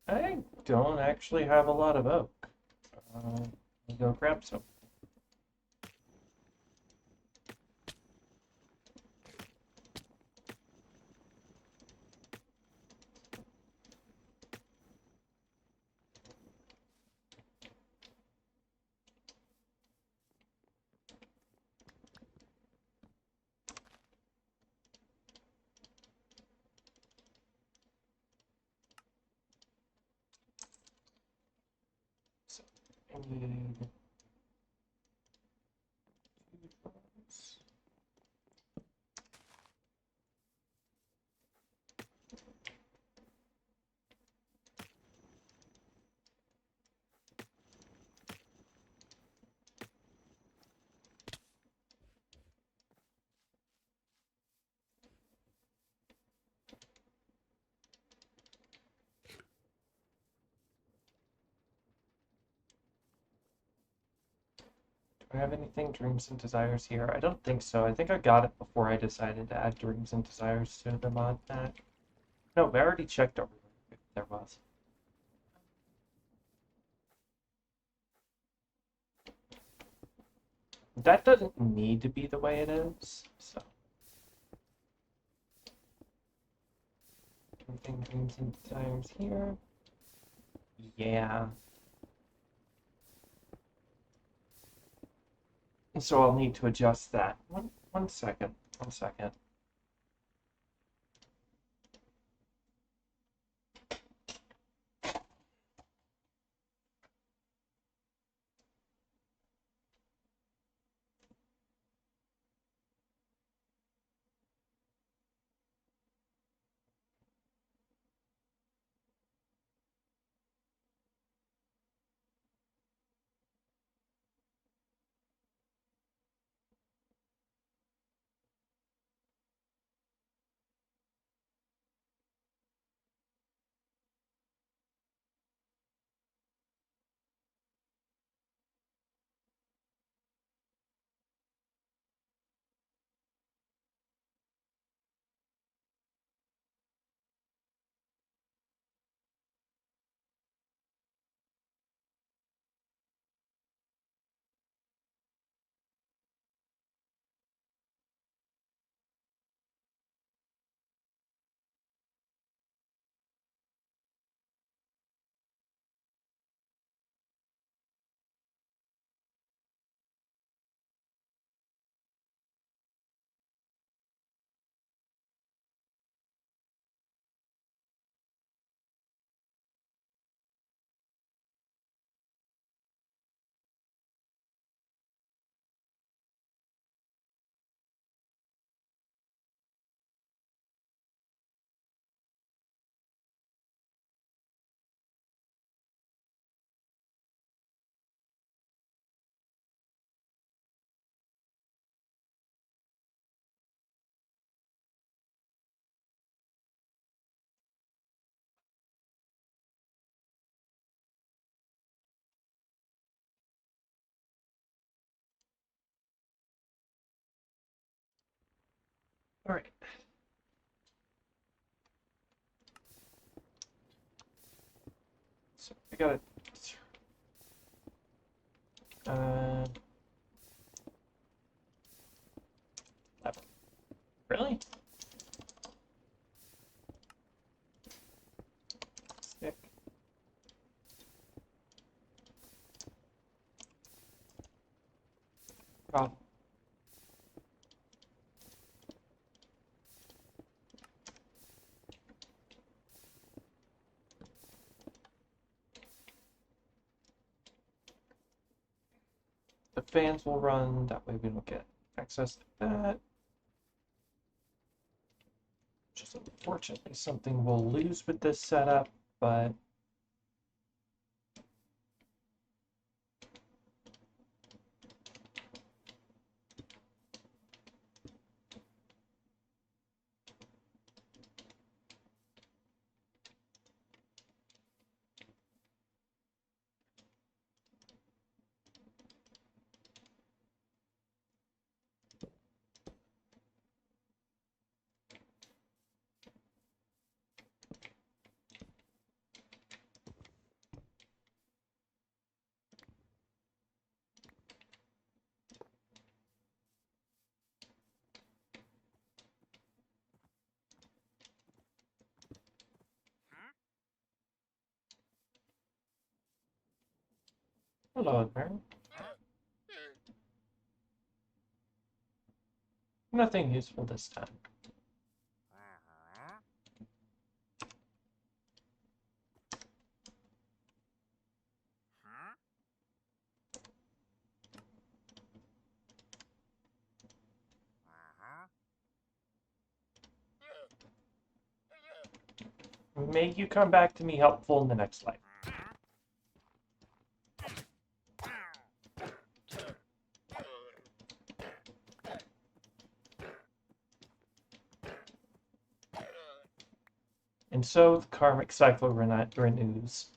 [SPEAKER 1] I don't actually have a lot of oak. Let me go grab some. So, I need 2 Do I have anything Dreams and Desires here? I don't think so. I think I got it before I decided to add Dreams and Desires to the mod pack. No, I already checked over if there was. That doesn't need to be the way it is, so. Anything Dreams and Desires here? Yeah. So I'll need to adjust that. One second. One second. All right. So I got uh, really? Stick. God. The fans will run, that way we don't get access to that. Which is unfortunately something we'll lose with this setup, but Hello there. Nothing useful this time. May you come back to me helpful in the next life. And so the karmic cycle renews.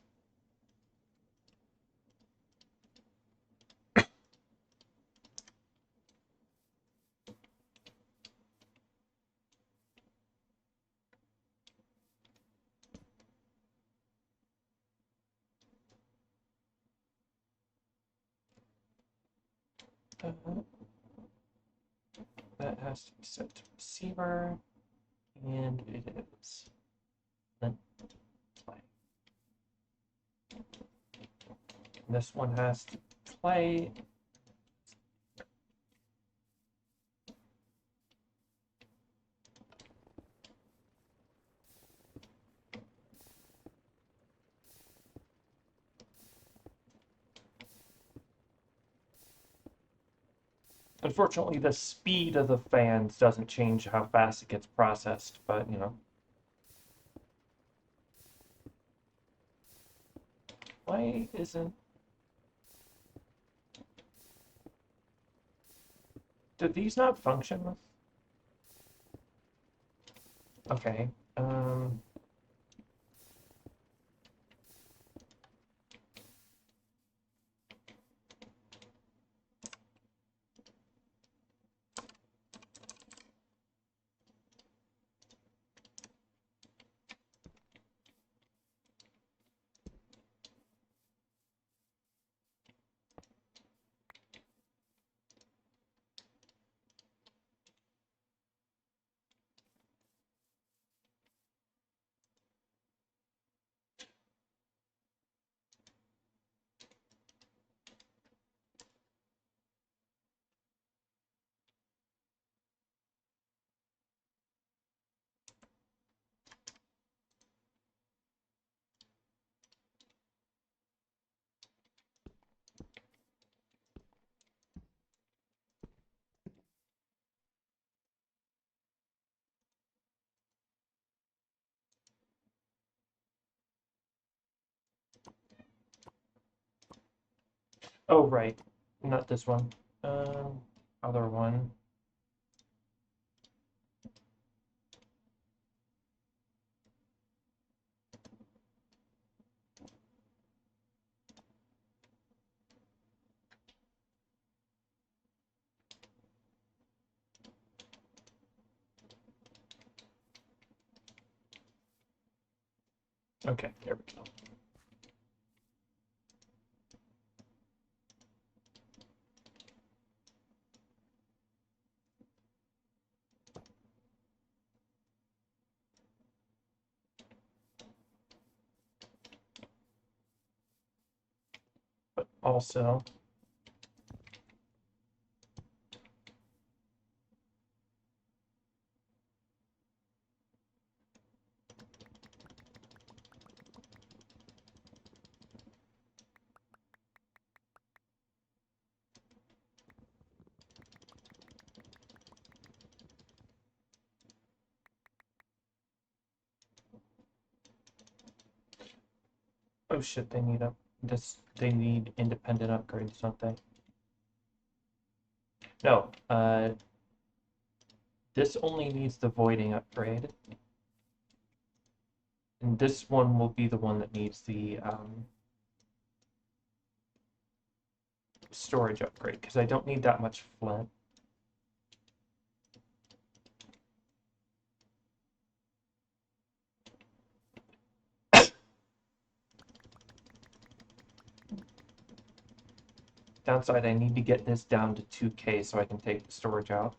[SPEAKER 1] Uh, that has to be set to receiver, and it is. Then play. And this one has to play. Unfortunately, the speed of the fans doesn't change how fast it gets processed, but you know. Why isn't... Do these not function? Okay. Oh, right. Not this one. Other one. Okay, there we go. But also... Oh shit, they need they need independent upgrades, don't they? No, this only needs the voiding upgrade. And this one will be the one that needs the storage upgrade, because I don't need that much flint. Downside, I need to get this down to 2K so I can take the storage out.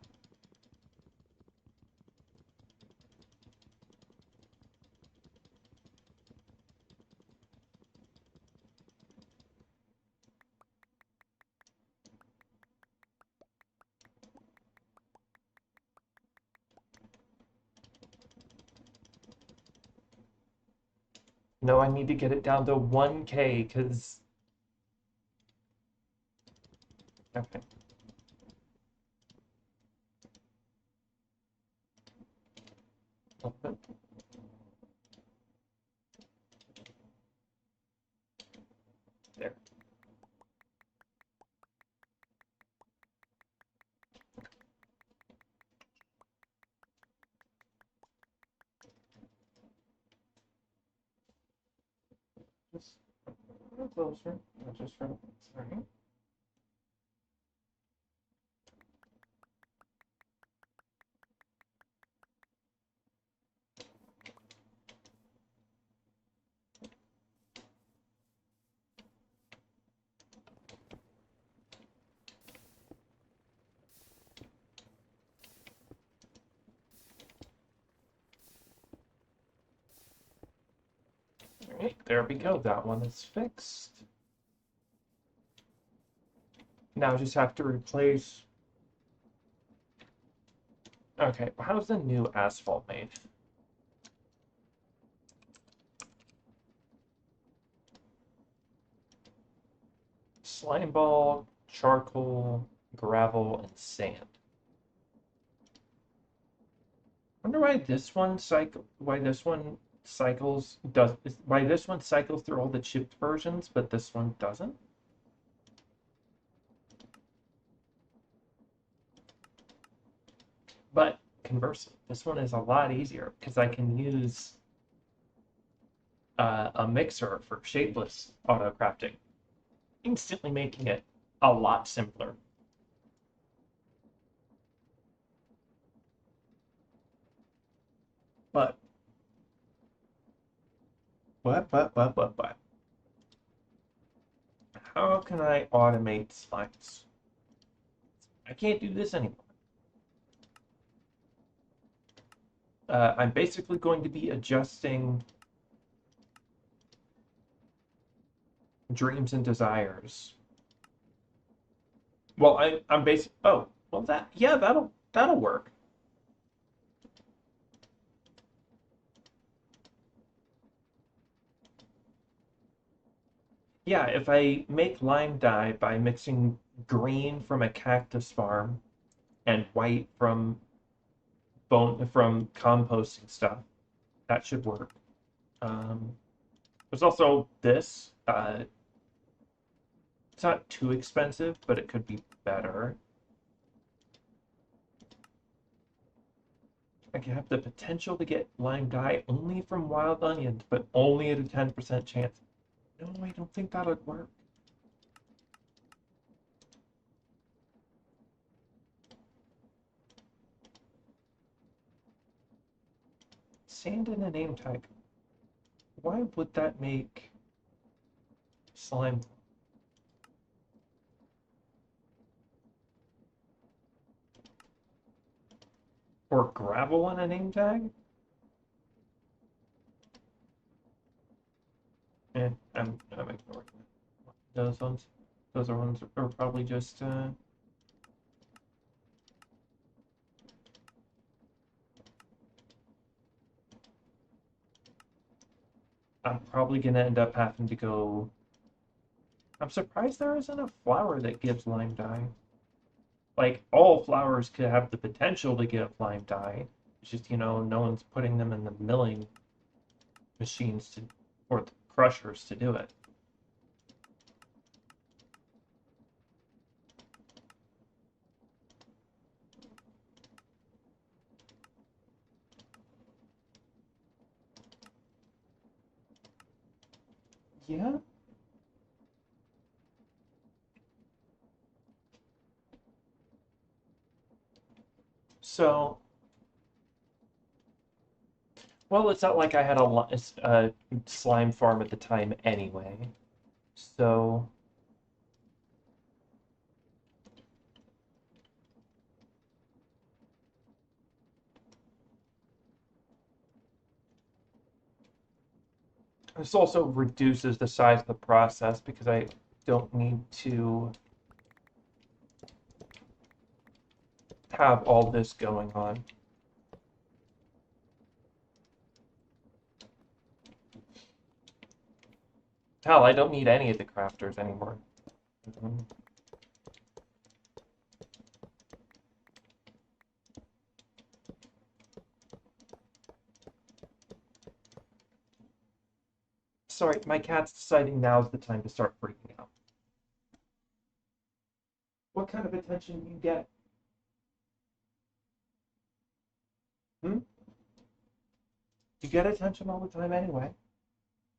[SPEAKER 1] No, I need to get it down to 1K because okay. There. Just a little closer. Not just from sorry. Alright, there we go. That one is fixed. Now I just have to replace. Okay, how's the new asphalt made? Slime ball, charcoal, gravel, and sand. Wonder why this one cycles through all the chipped versions, but this one doesn't. But conversely, this one is a lot easier because I can use a mixer for shapeless auto crafting, instantly making it a lot simpler. But what? How can I automate slimes? I can't do this anymore. I'm basically going to be adjusting dreams and desires. Well, I'm basic. Oh, well yeah, that'll work. Yeah, if I make lime dye by mixing green from a cactus farm and white from composting stuff, that should work. Um, there's also this. It's not too expensive, but it could be better. I can have the potential to get lime dye only from wild onions, but only at a 10% chance. No, I don't think that would work. Sand in a name tag. Why would that make slime or gravel in a name tag? And I'm ignoring those ones. Those are ones are probably just I'm probably gonna end up having to go. I'm surprised there isn't a flower that gives lime dye. Like all flowers could have the potential to give lime dye. It's just, no one's putting them in the milling machines to or the crushers to do it. Yeah. So, well, it's not like I had a slime farm at the time anyway. So, this also reduces the size of the process because I don't need to have all this going on. Hell, I don't need any of the crafters anymore. Sorry, my cat's deciding now's the time to start freaking out. What kind of attention do you get? Hmm? You get attention all the time anyway,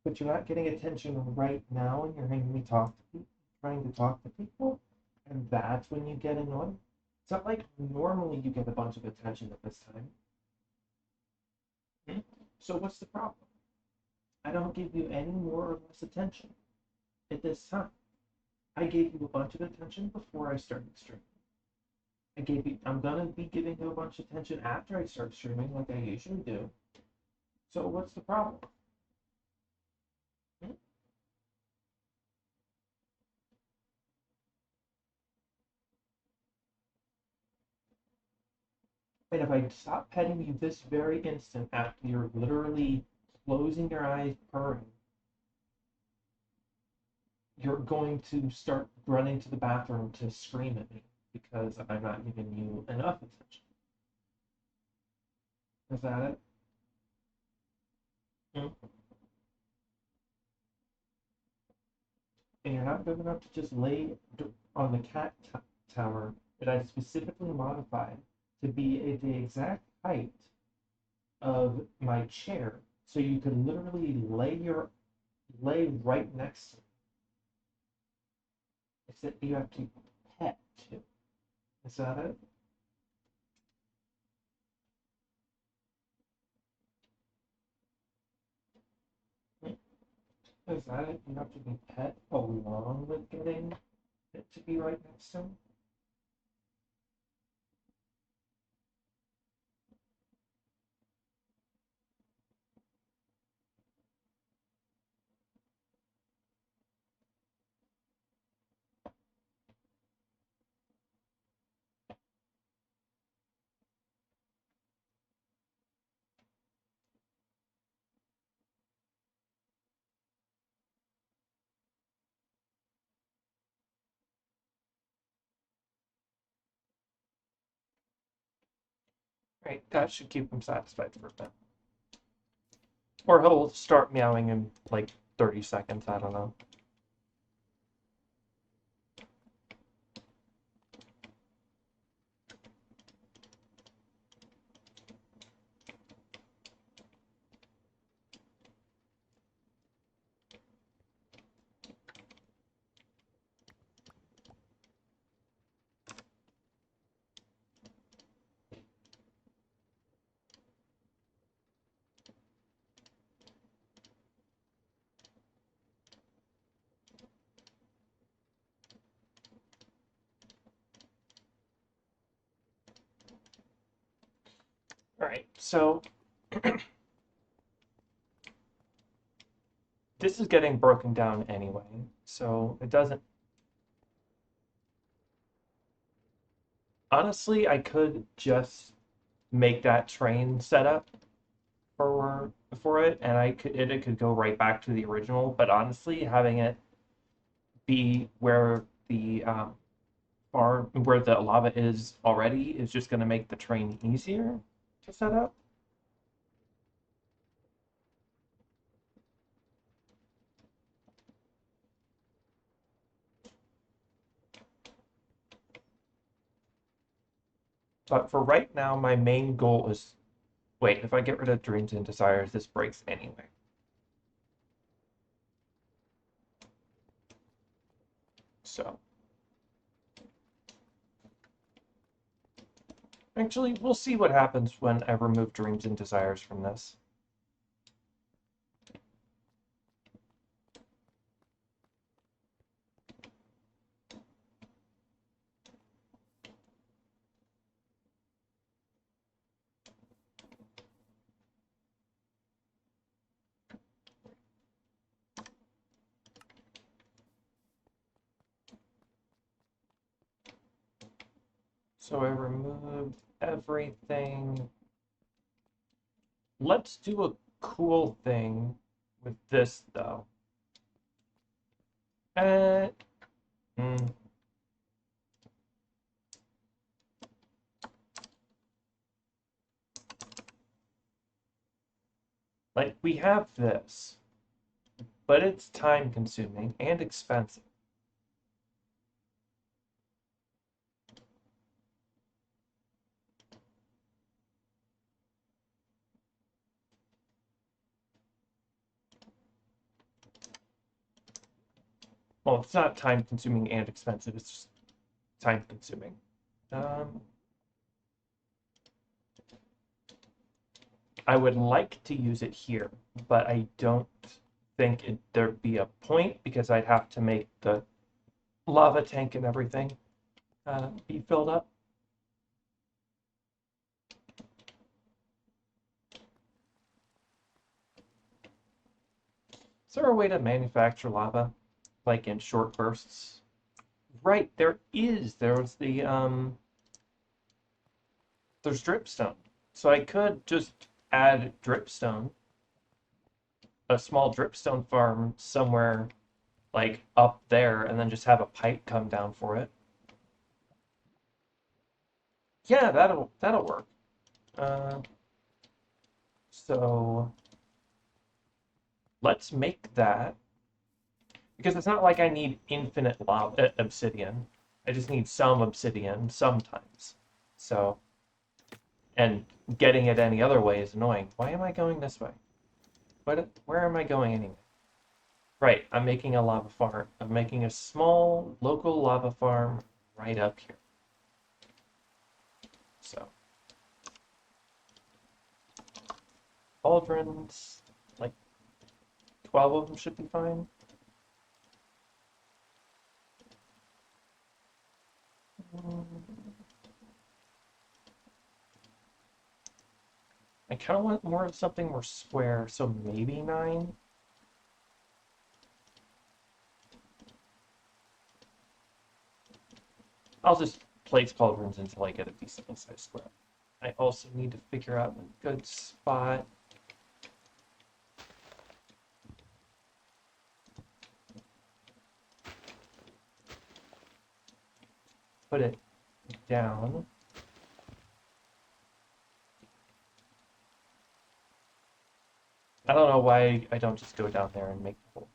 [SPEAKER 1] but you're not getting attention right now and you're hearing me talk to people, trying to talk to people, and that's when you get annoyed. It's not like normally you get a bunch of attention at this time. Hmm? So what's the problem? I don't give you any more or less attention at this time. I gave you a bunch of attention before I started streaming. I'm gonna be giving you a bunch of attention after I start streaming, like I usually do. So what's the problem? Hmm? And if I stop petting you this very instant after you're literally closing your eyes, purring, you're going to start running to the bathroom to scream at me because I'm not giving you enough attention. Is that it? Hmm? And you're not good enough to just lay on the tower that I specifically modified to be at the exact height of my chair, so you could literally lay right next to it. Except you have to pet too. Is that it? Is that it? You have to be pet along with getting it to be right next to him? Right, that should keep him satisfied for a bit. Or he'll start meowing in like 30 seconds, I don't know. Alright, so this is getting broken down anyway, so it doesn't. Honestly, I could just make that train setup for it, and it could go right back to the original. But honestly, having it be where the where the lava is already is just going to make the train easier to set up. But for right now, my main goal is wait. If I get rid of dreams and desires, this breaks anyway. So actually, we'll see what happens when I remove dreams and desires from this. So I removed everything. Let's do a cool thing with this though. Uh, mm, like we have this, but it's time consuming and expensive. Well, it's not time consuming and expensive, it's just time consuming. Um, I would like to use it here, but I don't think there'd be a point because I'd have to make the lava tank and everything be filled up. Is there a way to manufacture lava, like in short bursts? Right, there is. There's dripstone. So I could just add dripstone, a small dripstone farm somewhere like up there, and then just have a pipe come down for it. Yeah, that'll work. Uh, so let's make that because it's not like I need infinite lava obsidian. I just need some obsidian sometimes. So, and getting it any other way is annoying. Why am I going this way? Where am I going anyway? Right, I'm making a lava farm. I'm making a small local lava farm right up here. So, cauldrons, like 12 of them should be fine. I kind of want more of something more square, so maybe 9. I'll just place cauldrons until I get a decent sized square. I also need to figure out a good spot. Put it down. I don't know why I don't just go down there and make the hole.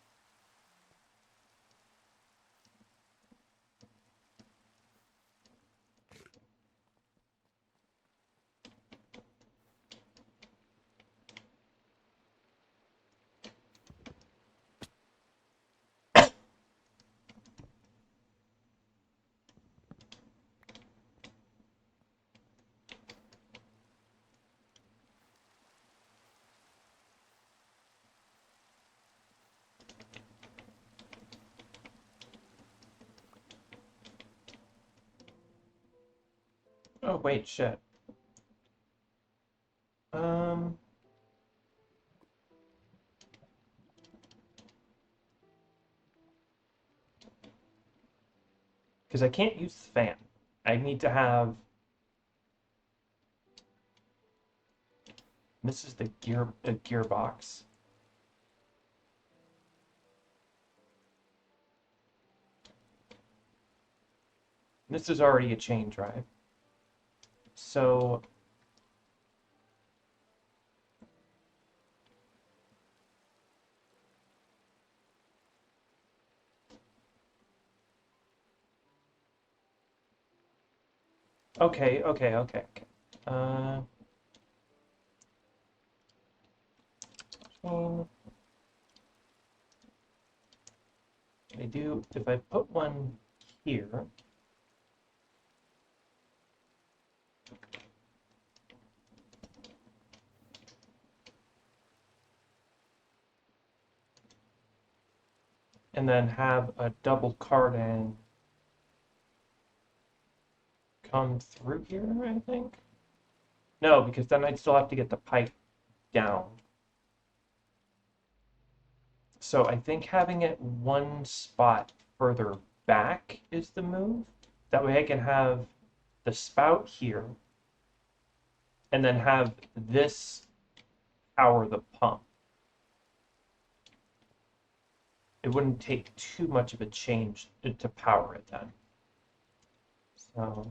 [SPEAKER 1] Oh, wait, shit. Um, because I can't use the fan. I need to have. This is the gearbox. This is already a chain drive. So okay. Uh, chain. I do. If I put one here, and then have a double cardan come through here, I think. No, because then I'd still have to get the pipe down. So I think having it one spot further back is the move. That way I can have the spout here and then have this power the pump. it wouldn't take too much of a change to power it then. So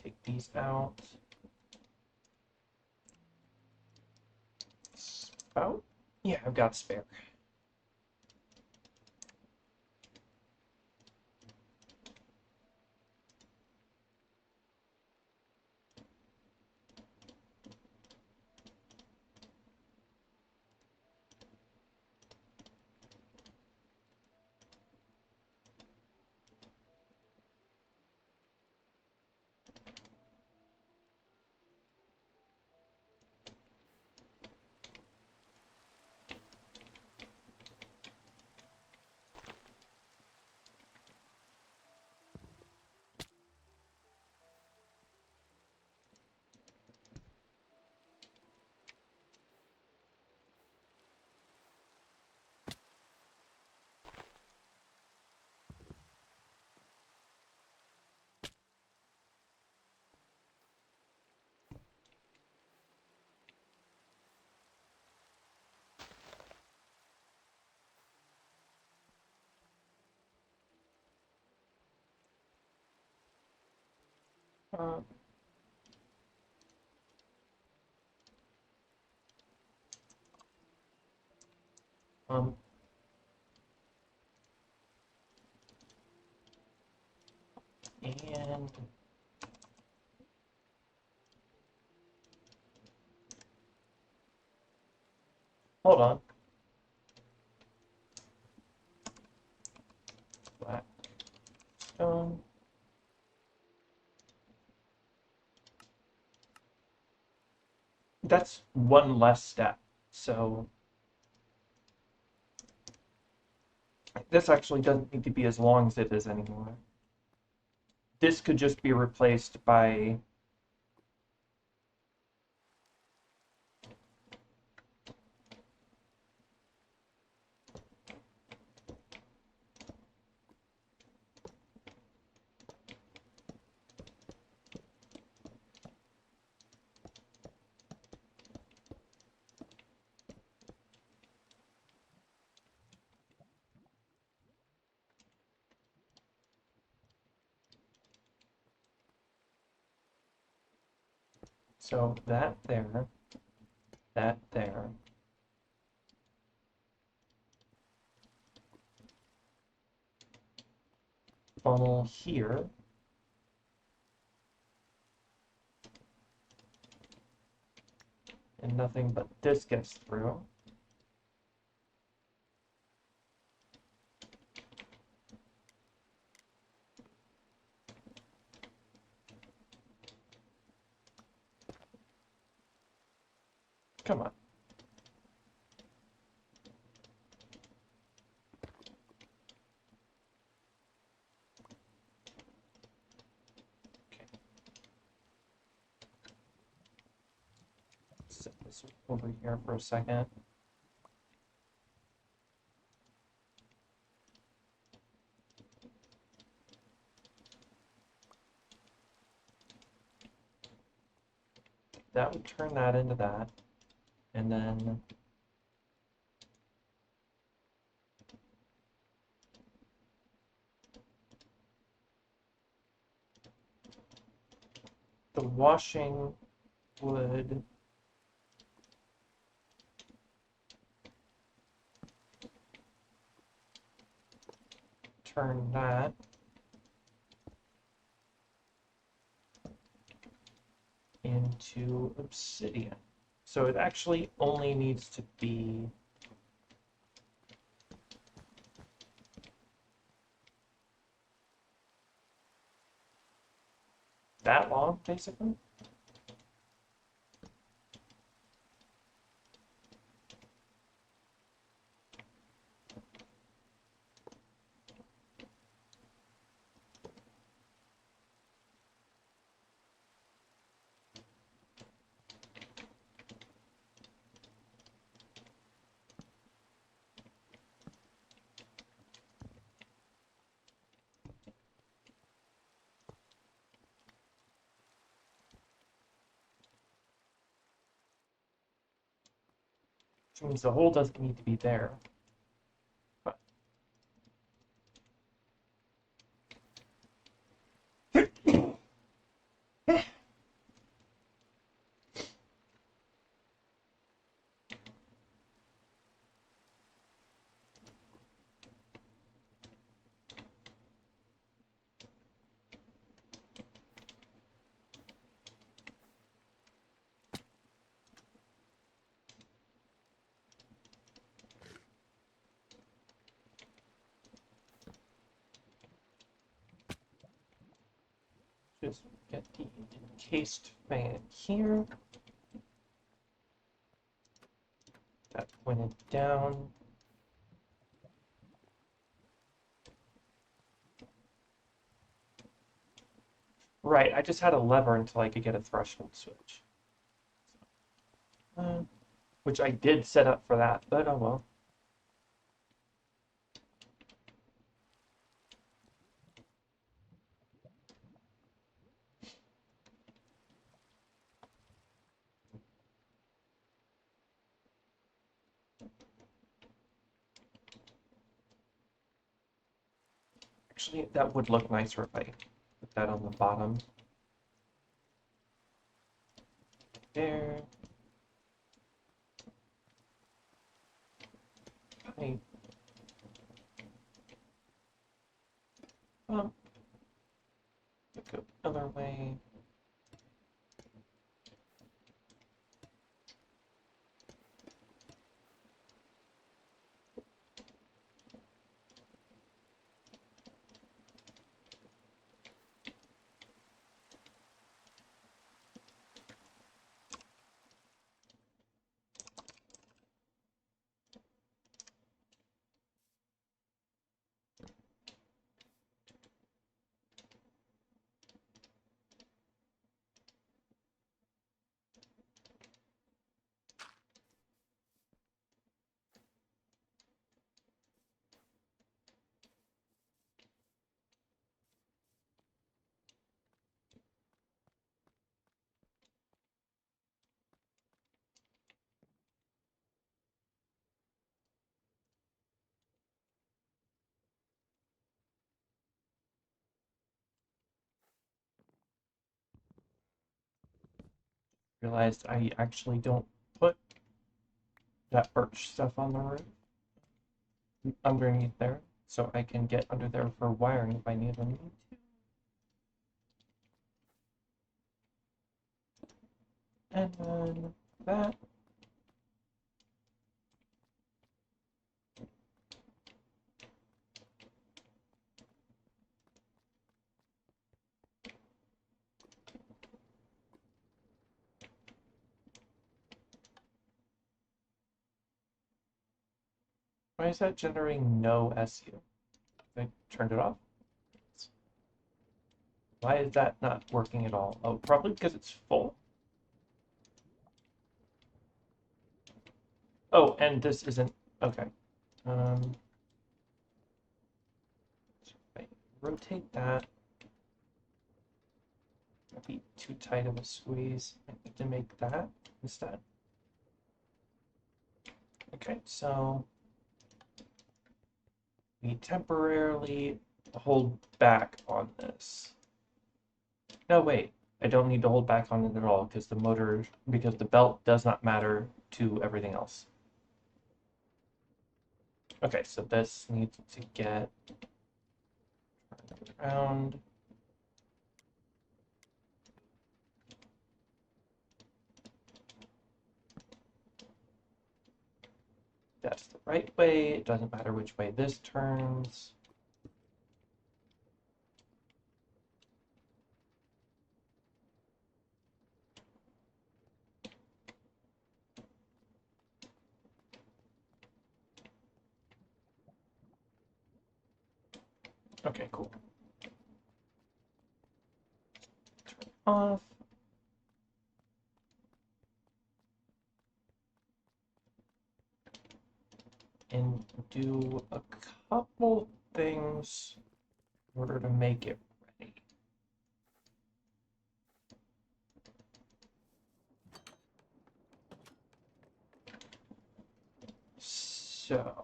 [SPEAKER 1] take these out. Spout? Yeah, I've got spare. Uh, um, and hold on. Black stone. That's one less step. So this actually doesn't need to be as long as it is anymore. This could just be replaced by so that there, that there. Funnel here. And nothing but this gets through. Come on. Okay. Set this over here for a second. That would turn that into that. And then the washing would turn that into obsidian. So it actually only needs to be that long, basically. Which means the hole doesn't need to be there. But just get the encased fan here. That pointed down. Right, I just had a lever until I could get a threshold switch. Which I did set up for that, but oh well. Actually, that would look nicer if I put that on the bottom. There. Pipe. Go other way. Realized I actually don't put that birch stuff on the roof underneath there, so I can get under there for wiring if I need them. And then that. Why is that generating no SU? I turned it off. Why is that not working at all? Oh, probably because it's full. Oh, and this isn't okay. So if I rotate that. Might be too tight of a squeeze. I need to make that instead. Okay, so we temporarily hold back on this. No, wait, I don't need to hold back on it at all because the belt does not matter to everything else. Okay, so this needs to get around. That's the right way. It doesn't matter which way this turns. Okay, cool. Turn off. And do a couple things in order to make it ready. So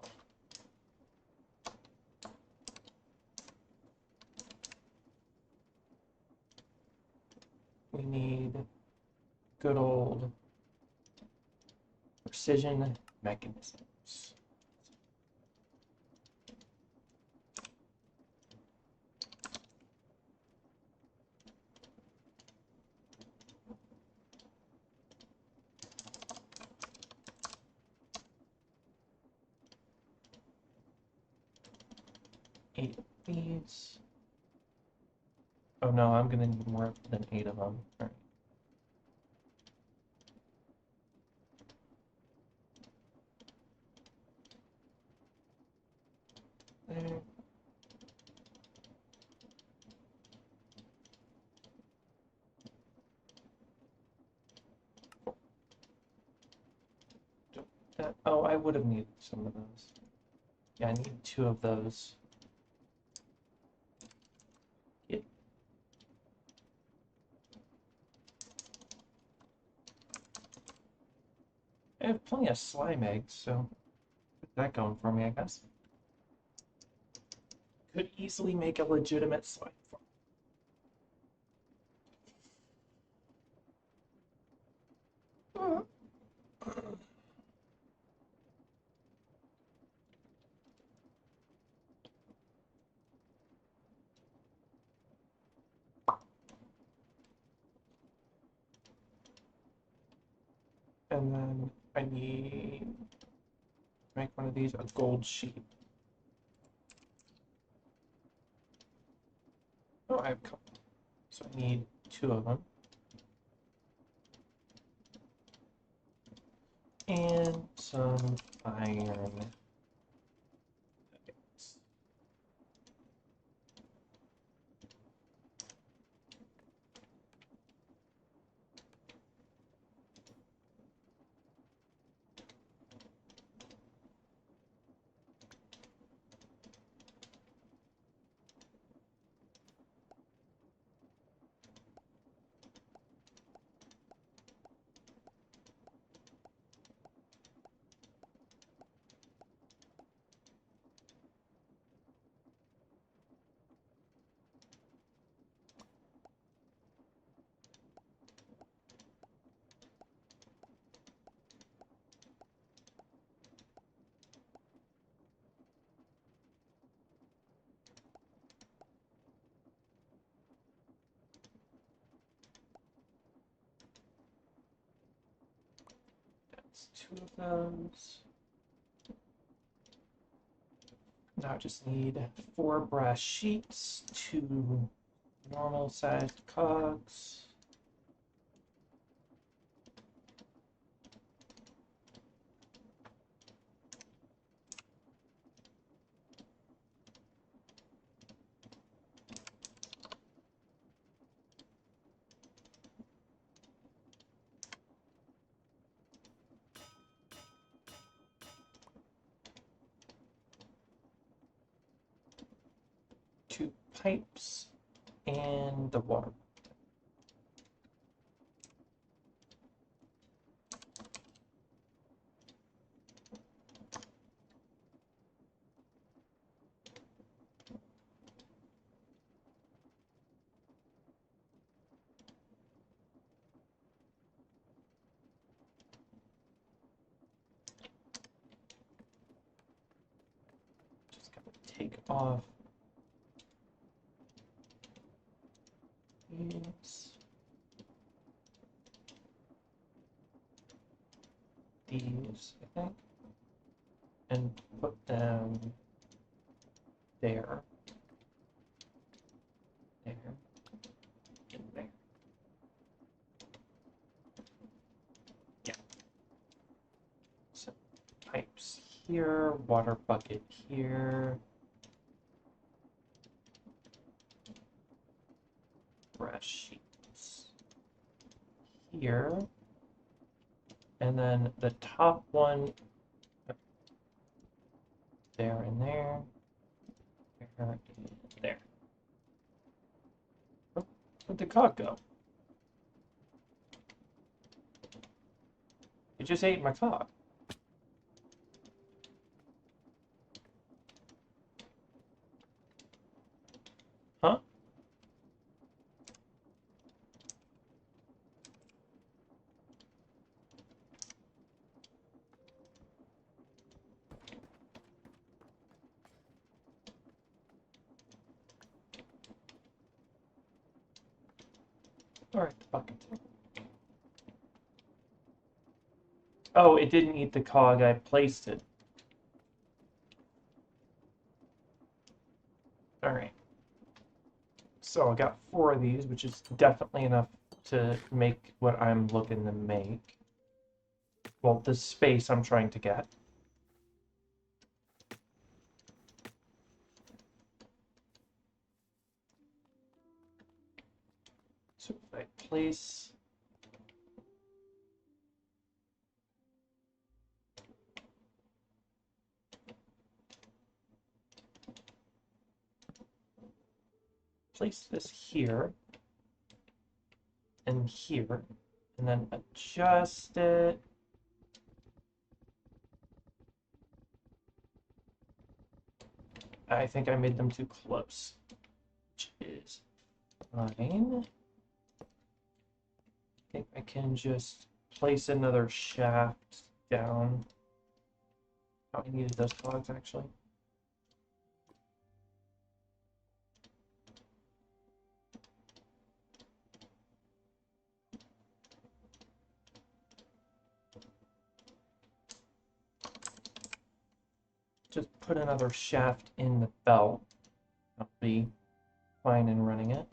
[SPEAKER 1] we need good old precision mechanisms. Eight of these. Oh no, I'm gonna need more than 8 of them. All right. There. Oh, I would have needed some of those. Yeah, I need 2 of those. Yeah. I have plenty of slime eggs, so get that going for me, I guess. Could easily make a legitimate slime farm. And then I need to make one of these a gold sheet. Oh, I have a couple. So I need 2 of them. And some iron. That's 2 of those. Now I just need 4 brass sheets, 2 normal sized cogs. Two pipes and the water. Just gotta take off these, I think, and put them there, and there. Yeah. So pipes here, water bucket here, brass sheets here, and then the top one there and there, and there. Oh, where'd the cog go? It just ate my cog. Alright, the bucket. Oh, it didn't eat the cog, I placed it. Alright. So I got 4 of these, which is definitely enough to make what I'm looking to make. Well, the space I'm trying to get. So if I place this here and here, and then adjust it. I think I made them too close, which is fine. I think I can just place another shaft down. Oh, I needed those cogs actually. Just put another shaft in the belt. I'll be fine in running it.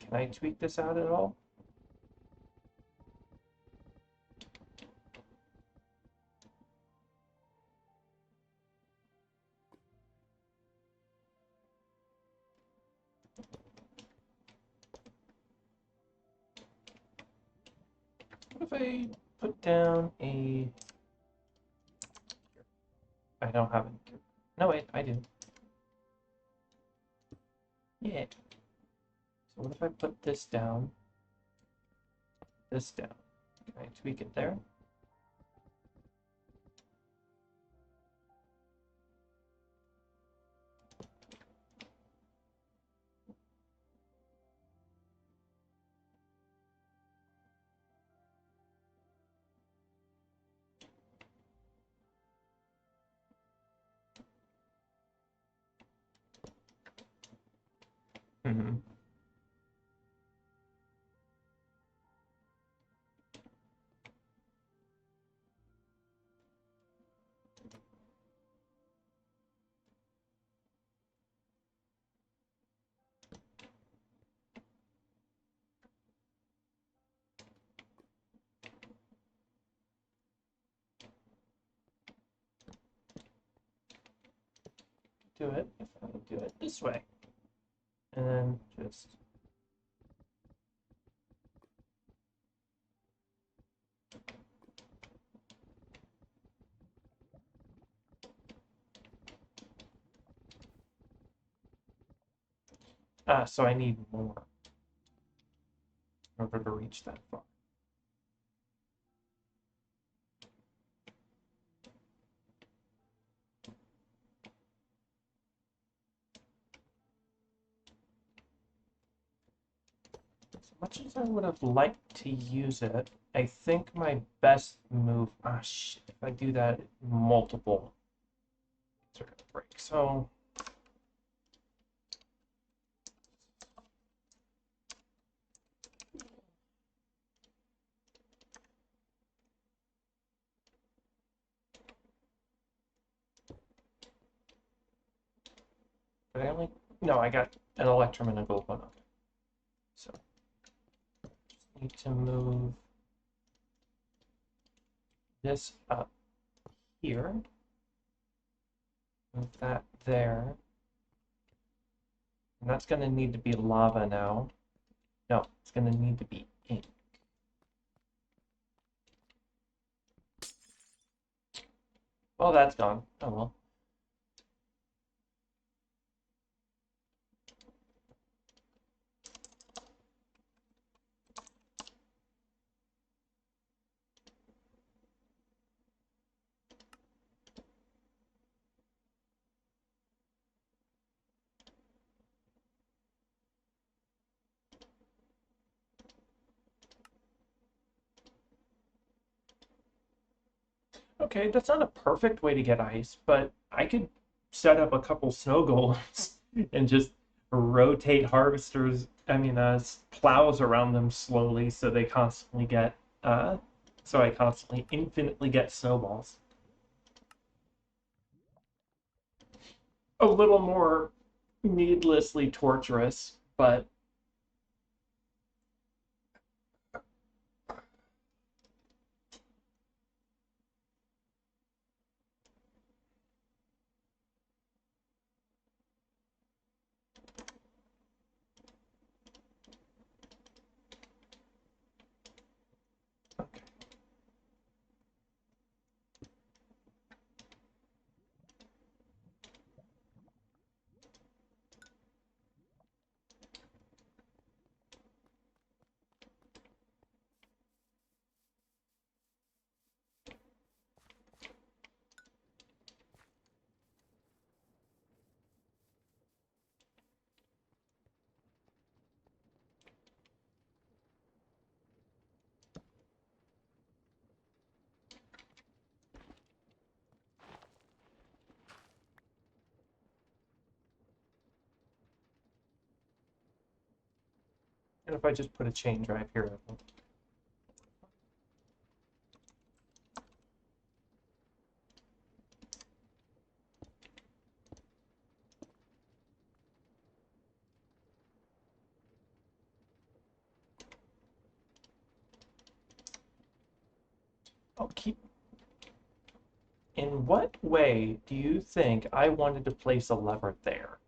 [SPEAKER 1] Can I tweak this out at all? What if I put down a... I don't have it. No, wait, I do. Yeah. So what if I put this down? This down. Can I tweak it there? Mm-hmm. Do it if I do it this way. And then just... Ah, so I need more in order to reach that far. As much as I would have liked to use it, I think my best move... Ah, shit. If I do that, multiple are going to break. So... But I only... No, I got an electrum and a gold one. Okay. So... Just need to move this up here. Move that there. And that's going to need to be lava now. No, it's going to need to be ink. Well, that's gone. Oh well. Okay, that's not a perfect way to get ice, but I could set up a couple snow golems and just rotate plows around them slowly so they constantly get, so I constantly infinitely get snowballs. A little more needlessly torturous, but okay. And if I just put a chain drive here, I'll keep. In what way do you think I wanted to place a lever there?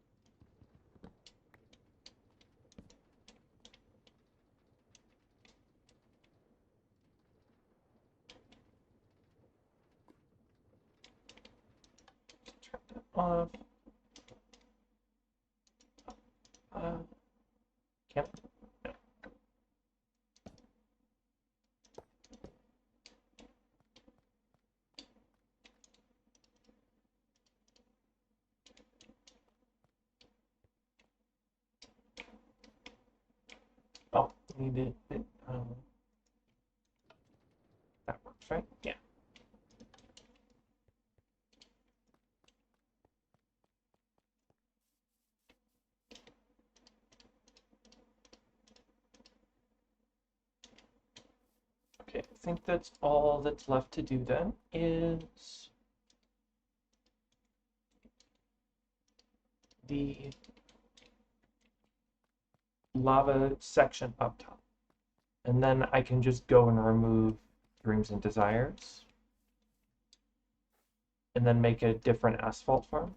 [SPEAKER 1] Turn that off. Uh, can't. No. Oh, need it. That works, right? Yeah. Okay, I think that's all that's left to do then is the lava section up top. And then I can just go and remove dreams and desires and then make a different asphalt farm.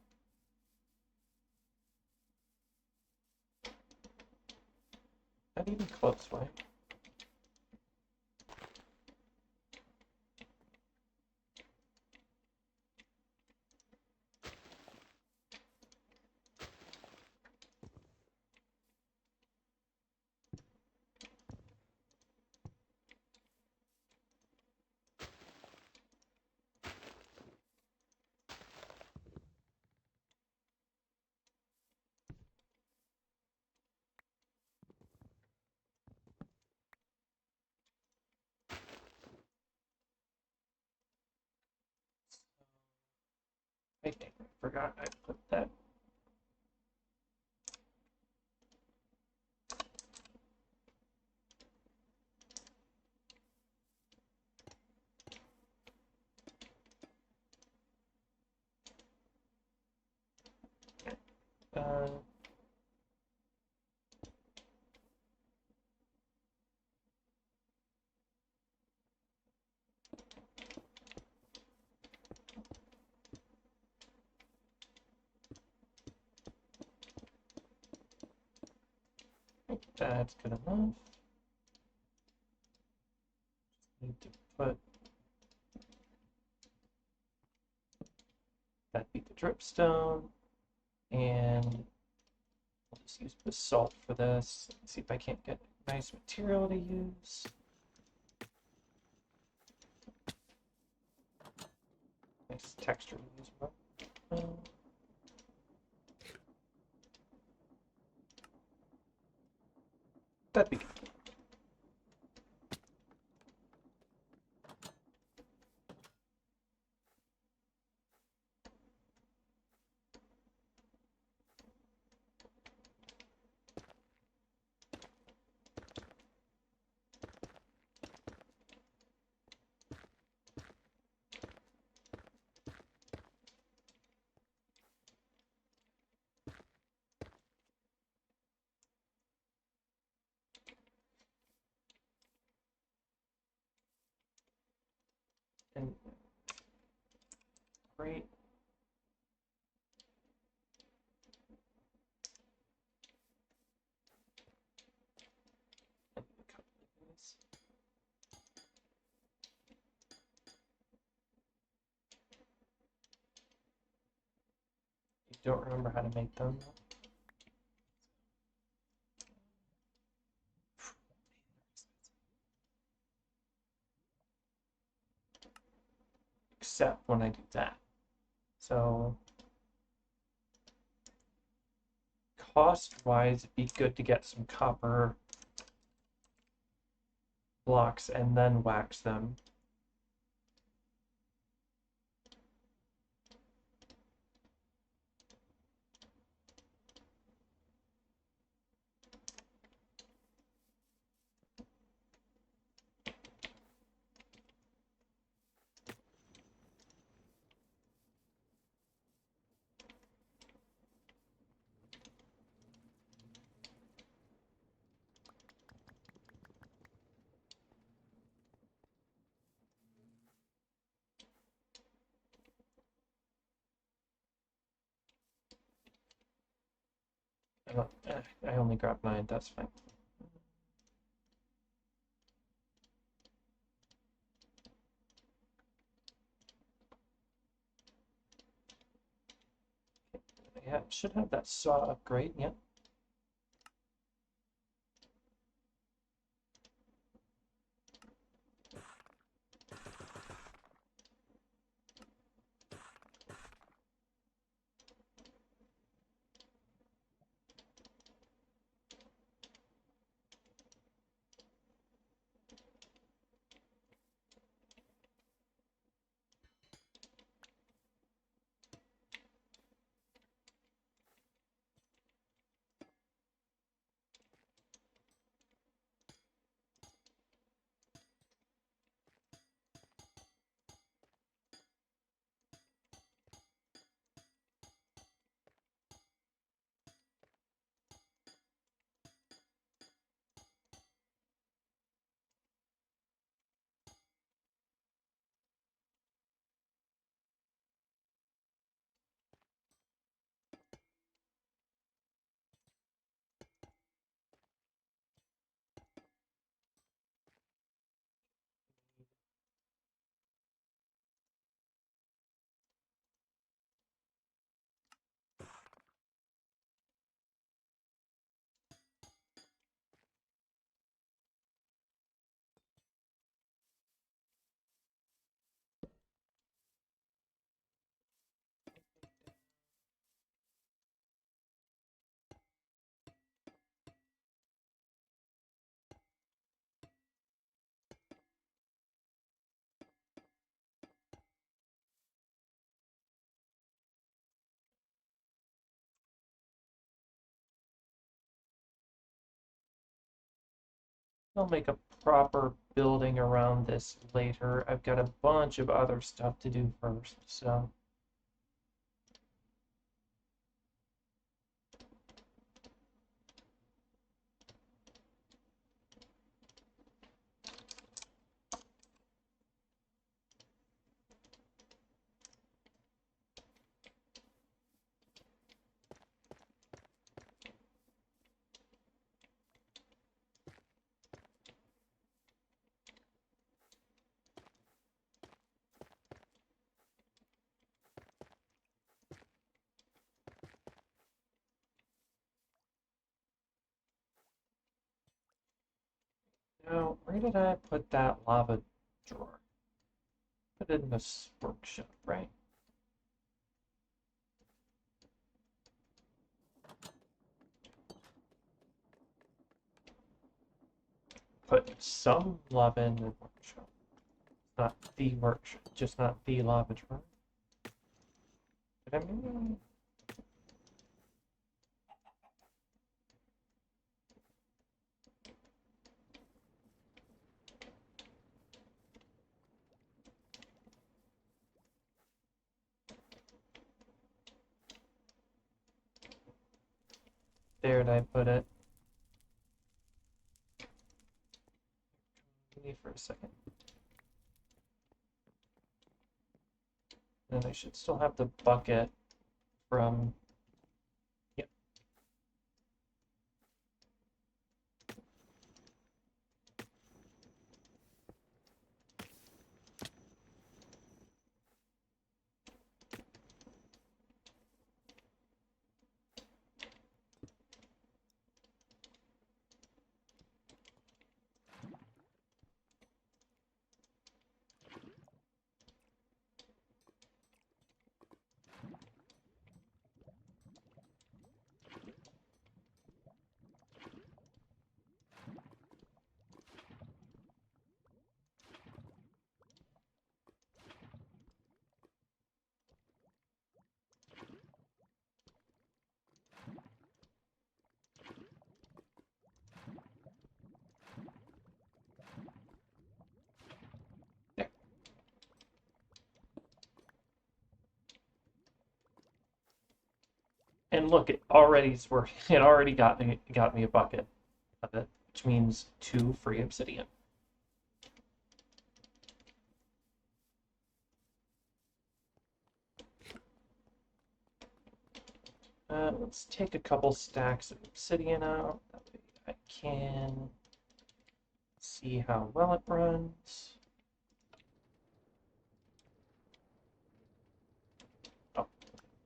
[SPEAKER 1] Not even close, right? I forgot I put that. Uh, that's good enough. Need to put that be the dripstone, and I'll just use basalt for this. Let's see if I can't get nice material to use. Nice texture to use. That'd be good. And great. You don't remember how to make them? Except when I do that. So cost-wise, it'd be good to get some copper blocks and then wax them. I only grabbed 9, that's fine. Yeah, it should have that saw upgrade, yeah. I'll make a proper building around this later. I've got a bunch of other stuff to do first, so. Now, where did I put that lava drawer? Put it in this workshop, right? Put some lava in the workshop. Not the workshop, just not the lava drawer. Did I mean? There did I put it? Give me for a second. And I should still have the bucket from, yeah. Yeah. And look, it already's working. It already got me a bucket of it, which means 2 free obsidian. Let's take a couple stacks of obsidian out. That way I can see how well it runs. Oh,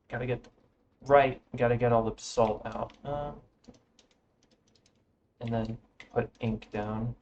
[SPEAKER 1] gotta get gotta get all the salt out. And then put ink down.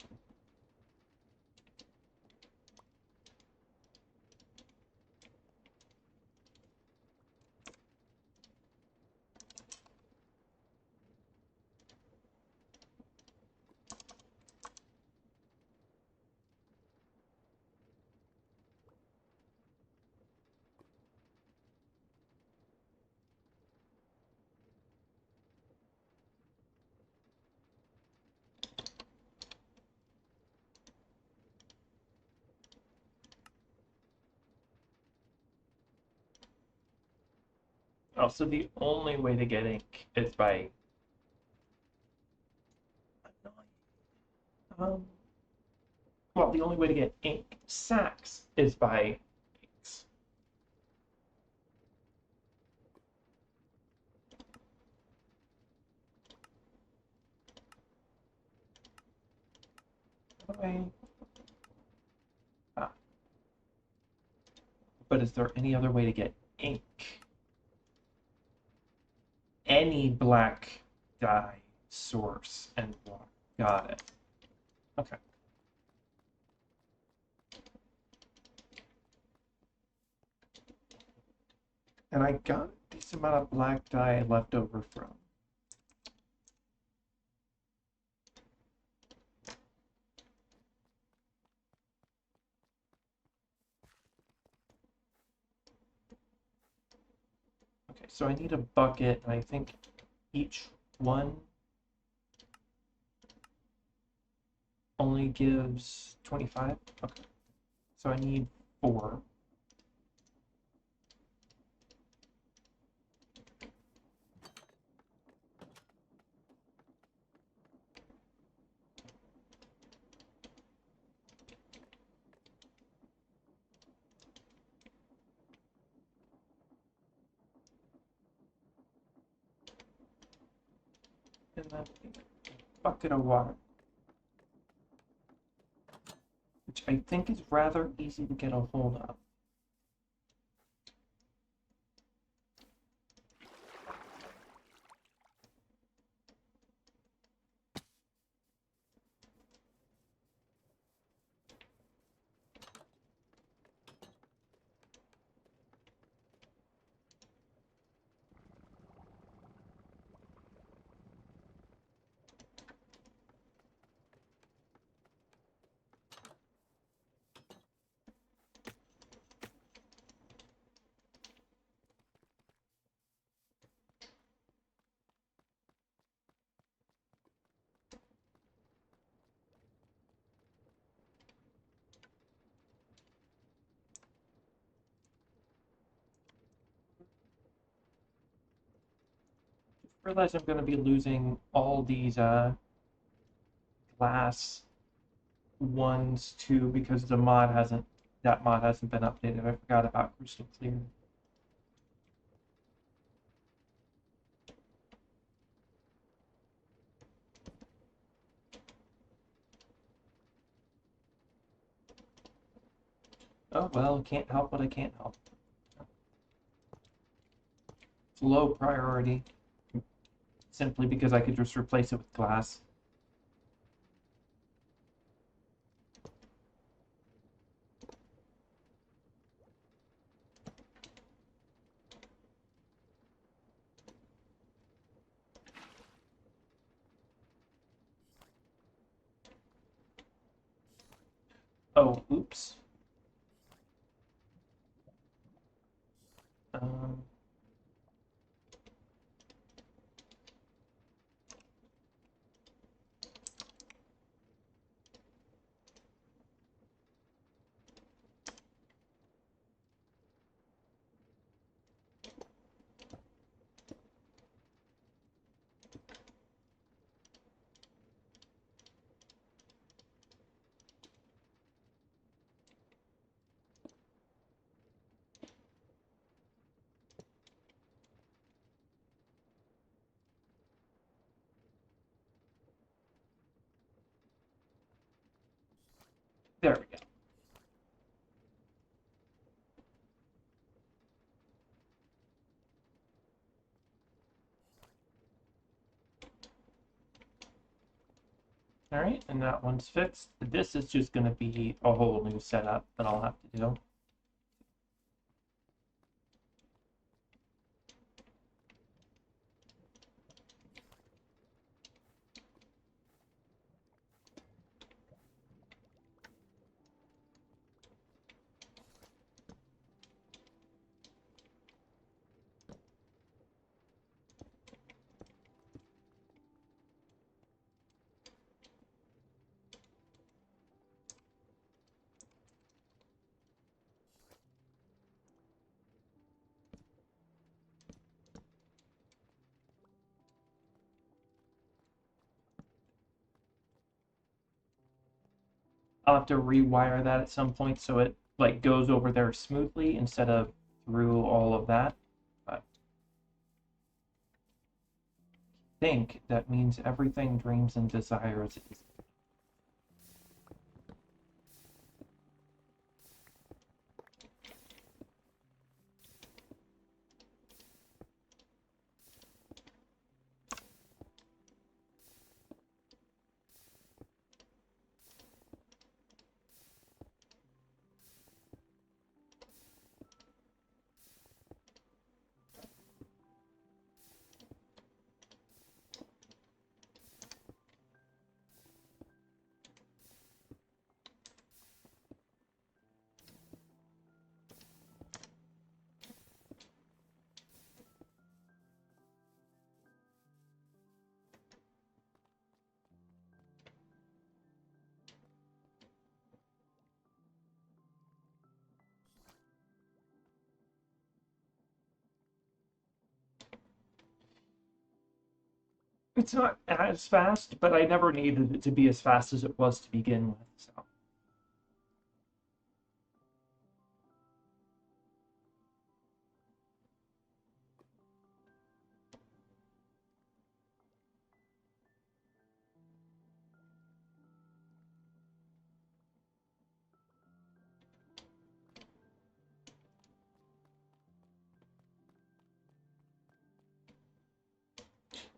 [SPEAKER 1] Also, the only way to get ink is by um, well, the only way to get ink sacks is by inks. Okay. Ah. But is there any other way to get ink? Any black dye source and water. Got it. Okay. And I got a decent amount of black dye left over from. Okay, so I need a bucket, and I think each one only gives 25. Okay. So I need 4. And then a bucket of water, which I think is rather easy to get a hold of. I realize I'm going to be losing all these glass ones too because that mod hasn't been updated. I forgot about crystal clear. Oh, well, can't help what I can't help. It's low priority, simply because I could just replace it with glass. Oh, oops. Um, there we go. All right, and that one's fixed. This is just going to be a whole new setup that I'll have to do. I'll have to rewire that at some point so it like goes over there smoothly instead of through all of that. But I think that means everything dreams and desires is. It's not as fast, but I never needed it to be as fast as it was to begin with. So,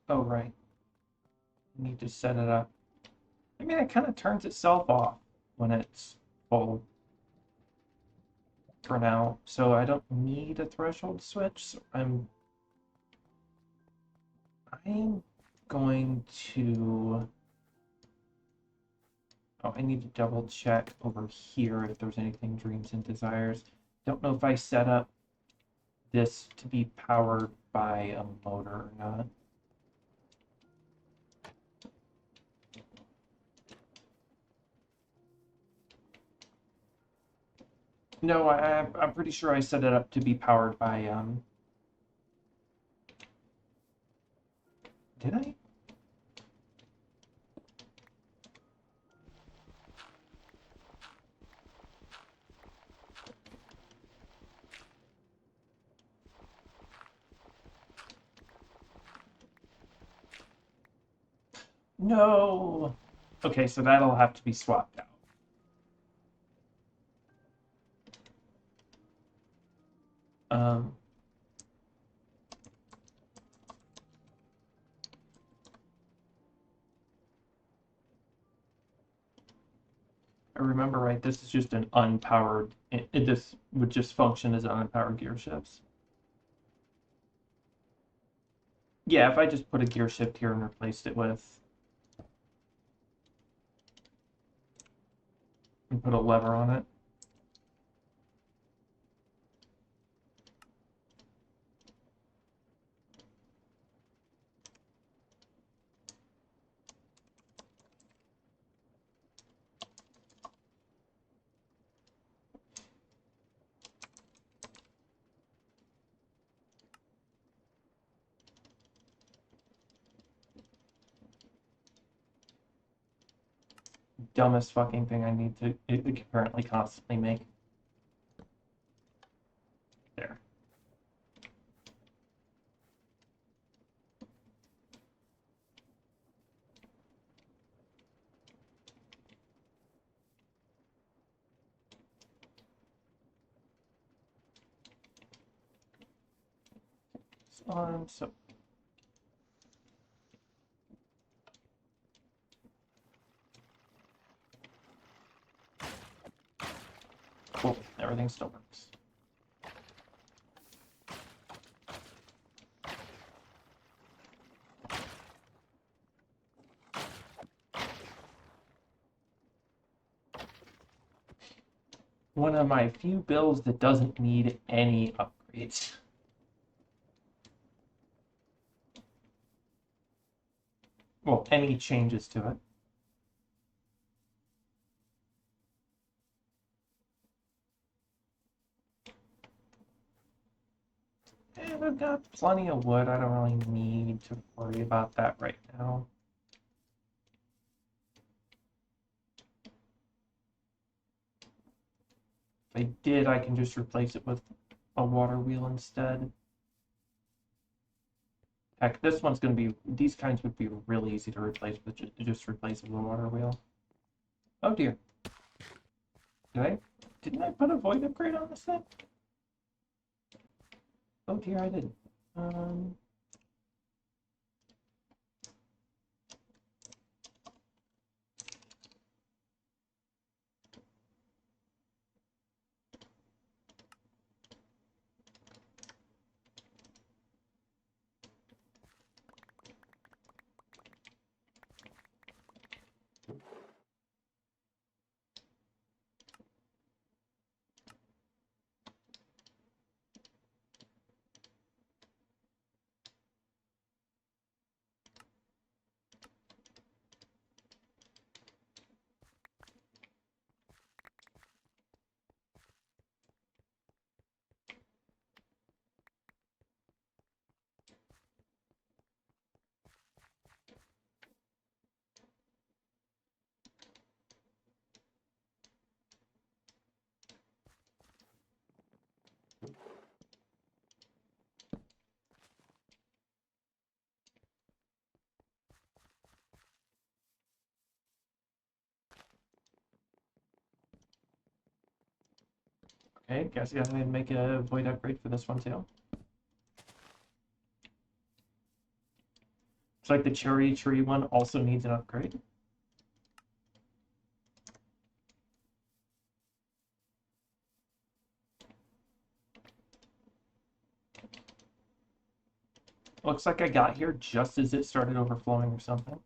[SPEAKER 1] oh right, I need to set it up. I mean, it kind of turns itself off when it's full for now, so I don't need a threshold switch. So I'm going to. Oh, I need to double check over here if there's anything dreams and desires. Don't know if I set up this to be powered by a motor or not. No, I'm pretty sure I set it up to be powered by did I? No. Okay, so that'll have to be swapped out. I remember right, this is just an unpowered, this would just function as unpowered gear shifts. Yeah, if I just put a gear shift here and replaced it with, and put a lever on it. Dumbest fucking thing I need to apparently constantly make. There. So cool, everything still works. One of my few builds that doesn't need any upgrades. Well, any changes to it. And I've got plenty of wood. I don't really need to worry about that right now. If I did, I can just replace it with a water wheel instead. Heck, this one's going to be, these kinds would be really easy to replace with just replace it with a water wheel. Oh dear. Didn't I put a void upgrade on this thing? Oh dear, I didn't. Okay, guess I gotta make a void upgrade for this one too. It's like the cherry tree one also needs an upgrade. Looks like I got here just as it started overflowing or something.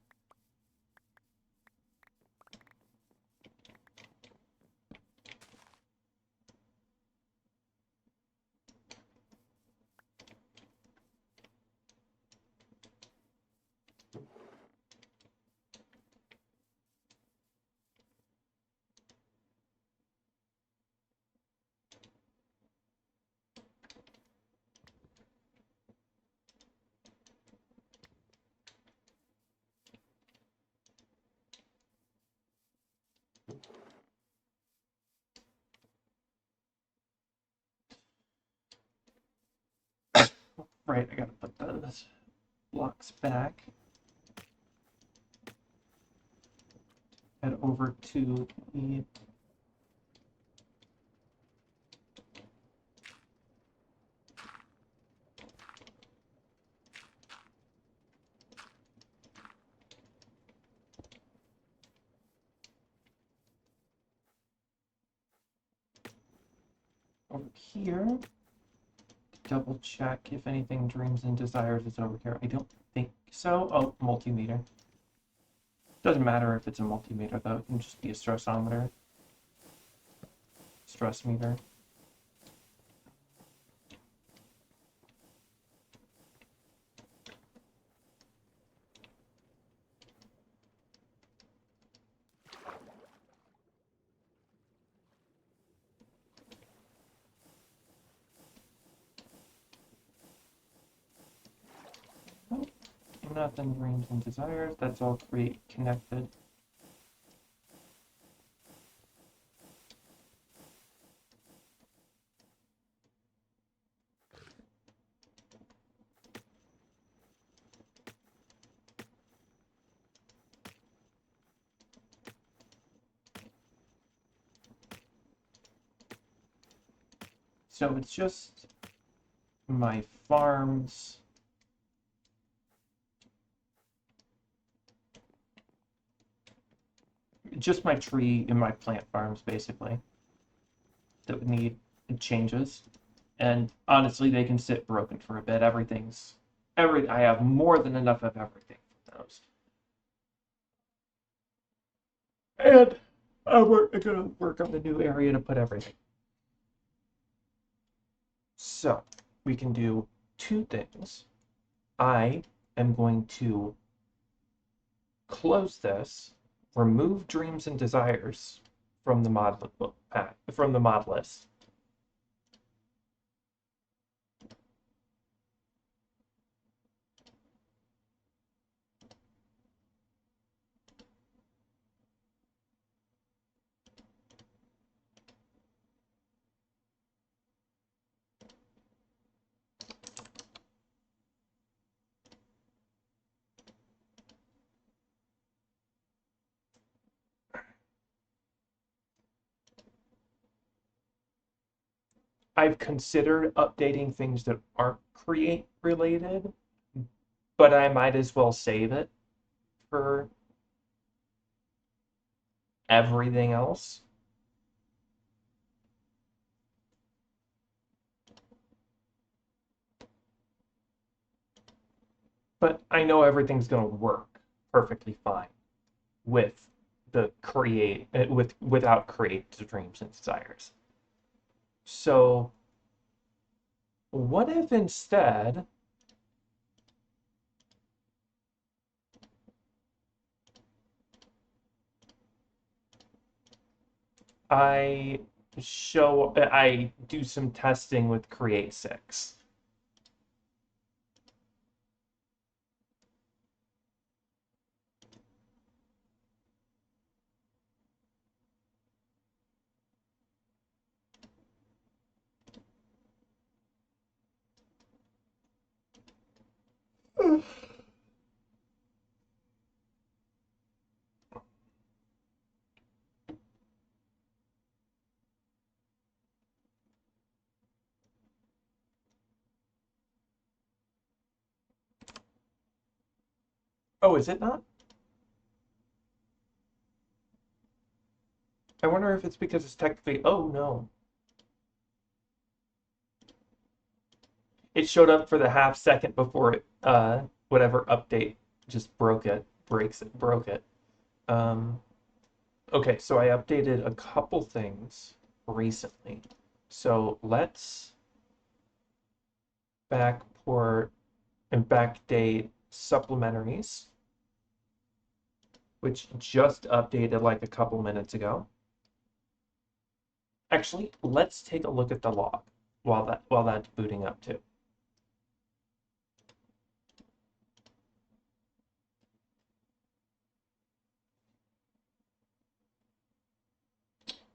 [SPEAKER 1] Right, I gotta put those blocks back. Head over to the over here. Double check if anything dreams and desires is over here. I don't think so. Oh, multimeter. Doesn't matter if it's a multimeter though. It can just be a stressometer. Stress meter. Oh, nothing dreams and desires. That's all create connected. So it's just my farms. Just my tree and my plant farms, basically, that would need changes. And honestly, they can sit broken for a bit. I have more than enough of everything for those. And I'm gonna work on the new area to put everything. So we can do two things. I am going to close this, remove dreams and desires from the mod list. I've considered updating things that aren't create related, but I might as well save it for everything else. But I know everything's going to work perfectly fine with without create dreams and desires. So what if instead I I do some testing with Create 6? Oh, is it not? I wonder if it's because it's technically. Oh no. It showed up for the half second before it whatever update just broke it. Um okay, so I updated a couple things recently. So let's backport and backdate supplementaries, which just updated like a couple minutes ago. Actually, let's take a look at the log while that's booting up too.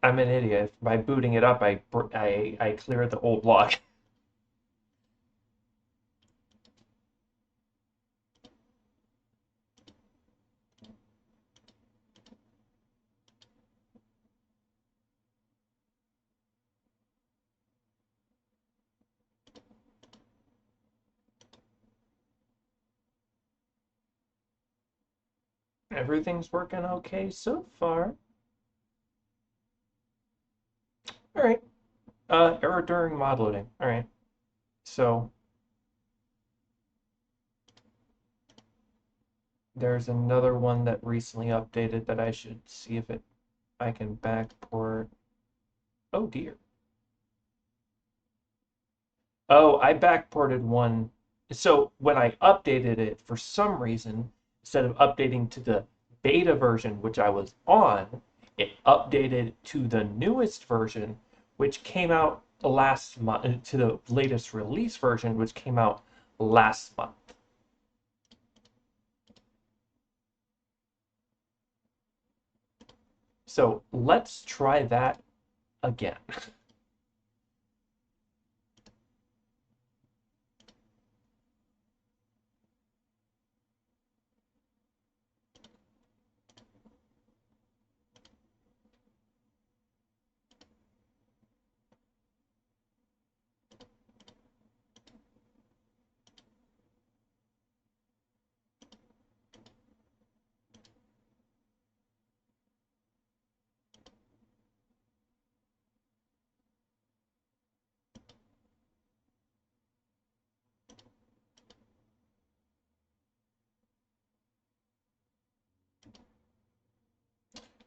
[SPEAKER 1] I'm an idiot. By booting it up, I cleared the old log. Everything's working okay so far. All right. Error during mod loading. All right. So there's another one that recently updated that I should see if I can backport. Oh dear. Oh, I backported one. So when I updated it, for some reason, instead of updating to the beta version, which I was on, it updated to the newest version, which came out last month, to the latest release version, which came out last month. So let's try that again.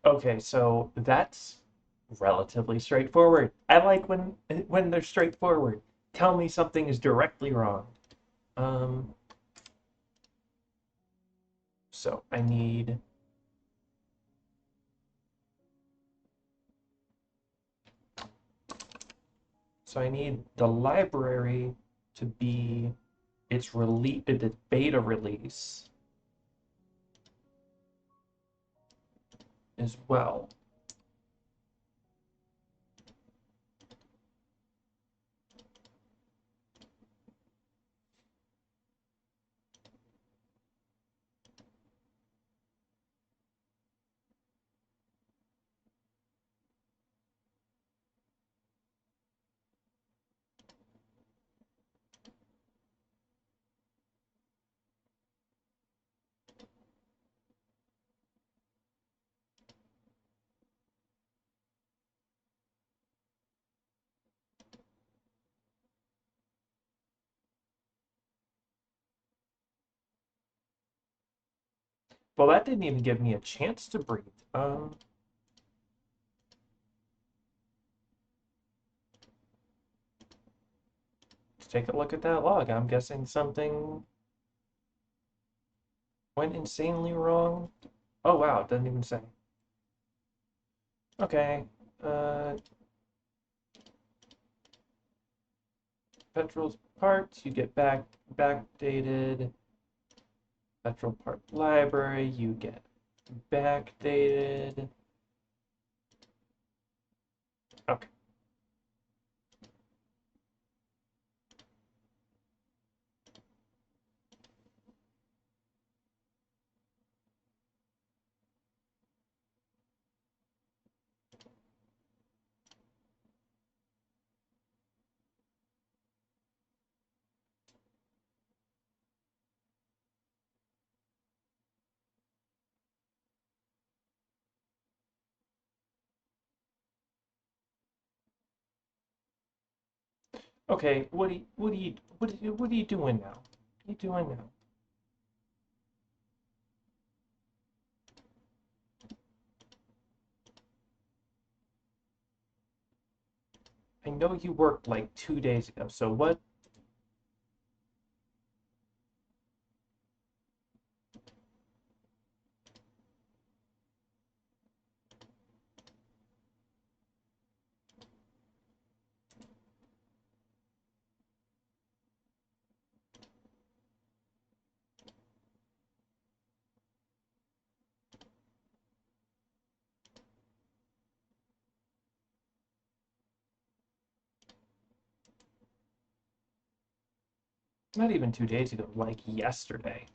[SPEAKER 1] Okay, so that's relatively straightforward. I like when they're straightforward. Tell me something is directly wrong. Um, so I need the library to be its beta release as well. Well, that didn't even give me a chance to breathe. Let's take a look at that log. I'm guessing something went insanely wrong. Oh wow, it doesn't even say. Okay. Uh, Petrol's parts, you get backdated. Petrol part library, you get backdated. Okay. Okay, what are you doing now? What are you doing now? I know you worked like 2 days ago, so what? Not even 2 days ago, like yesterday.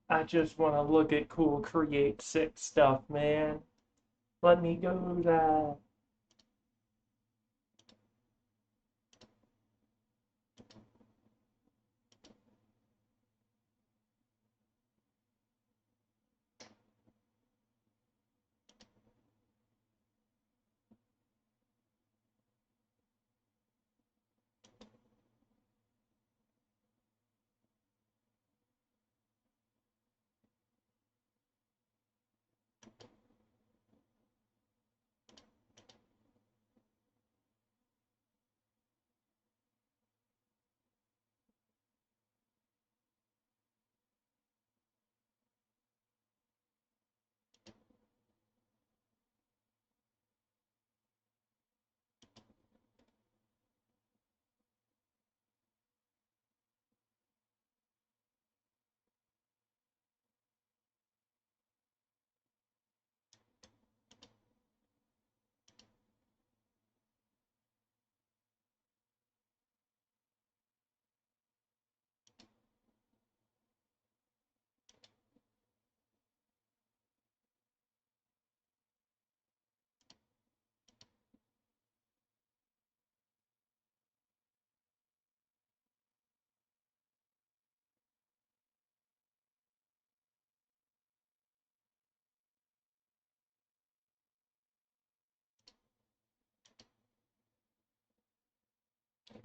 [SPEAKER 1] I just want to look at cool Create 6 stuff, man. Let me go that.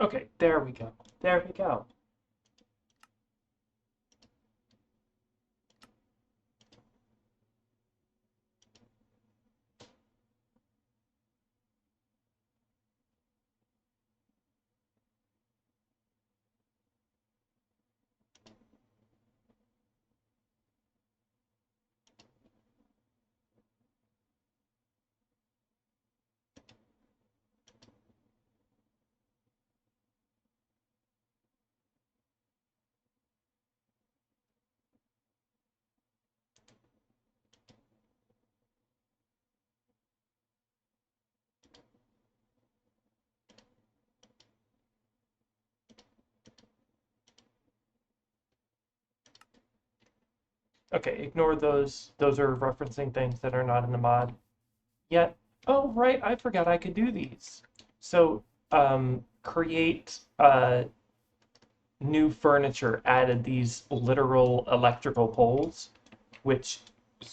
[SPEAKER 1] Okay, there we go. There we go. Okay, ignore those. Those are referencing things that are not in the mod yet. Oh, right, I forgot I could do these. So, create new furniture added these literal electrical poles, which,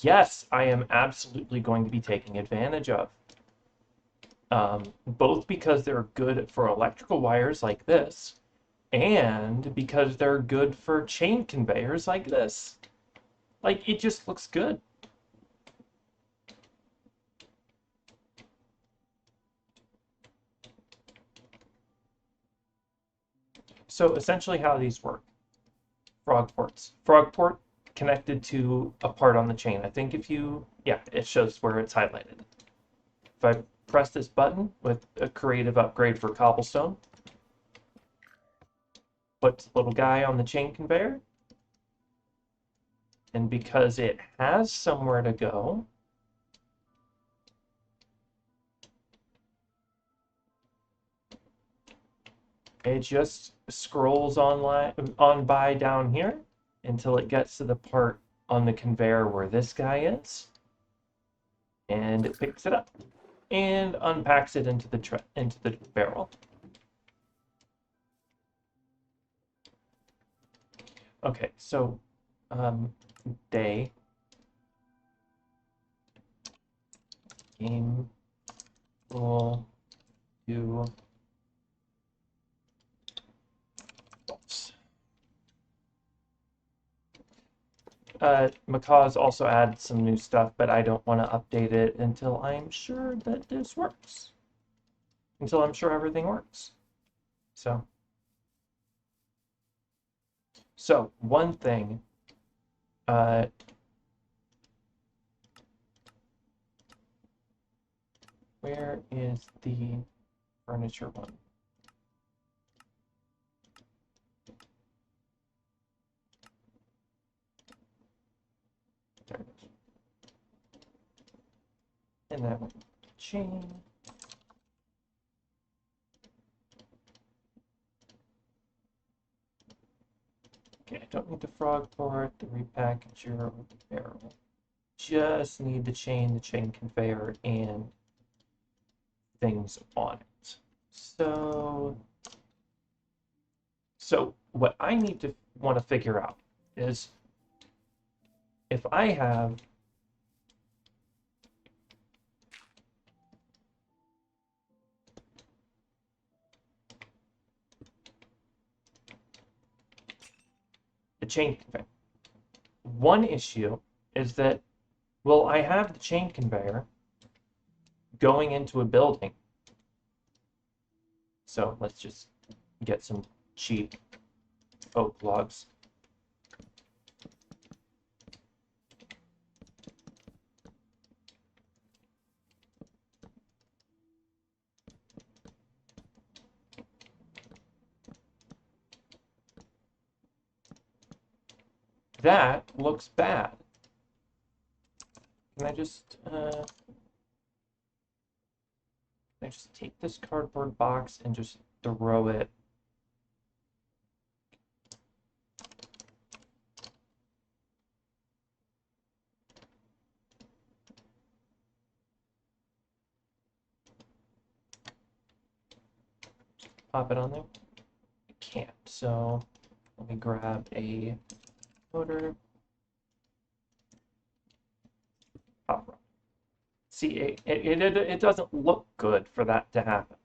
[SPEAKER 1] yes, I am absolutely going to be taking advantage of. Both because they're good for electrical wires like this, and because they're good for chain conveyors like this. Like, it just looks good. So essentially how these work. Frog ports. Frog port connected to a part on the chain. I think if you, yeah, it shows where it's highlighted. If I press this button with a creative upgrade for cobblestone, puts the little guy on the chain conveyor, and because it has somewhere to go, it just scrolls on by down here until it gets to the part on the conveyor where this guy is, and it picks it up and unpacks it into the barrel. Okay, so day game will do false. Macaw's also added some new stuff, but I don't want to update it until I'm sure that this works. Until I'm sure everything works. So one thing, uh, where is the furniture one? There it is. And that one, chain. Okay, I don't need the frog port, the repackager, or the barrel. Just need the chain conveyor, and things on it. So what I need to want to figure out is if I have the chain conveyor. One issue is that, well, I have the chain conveyor going into a building. So let's just get some cheap oak logs. That looks bad. Can I just take this cardboard box and just throw it? Pop it on there? I can't, so let me grab a motor. Pop rod. See, it doesn't look good for that to happen.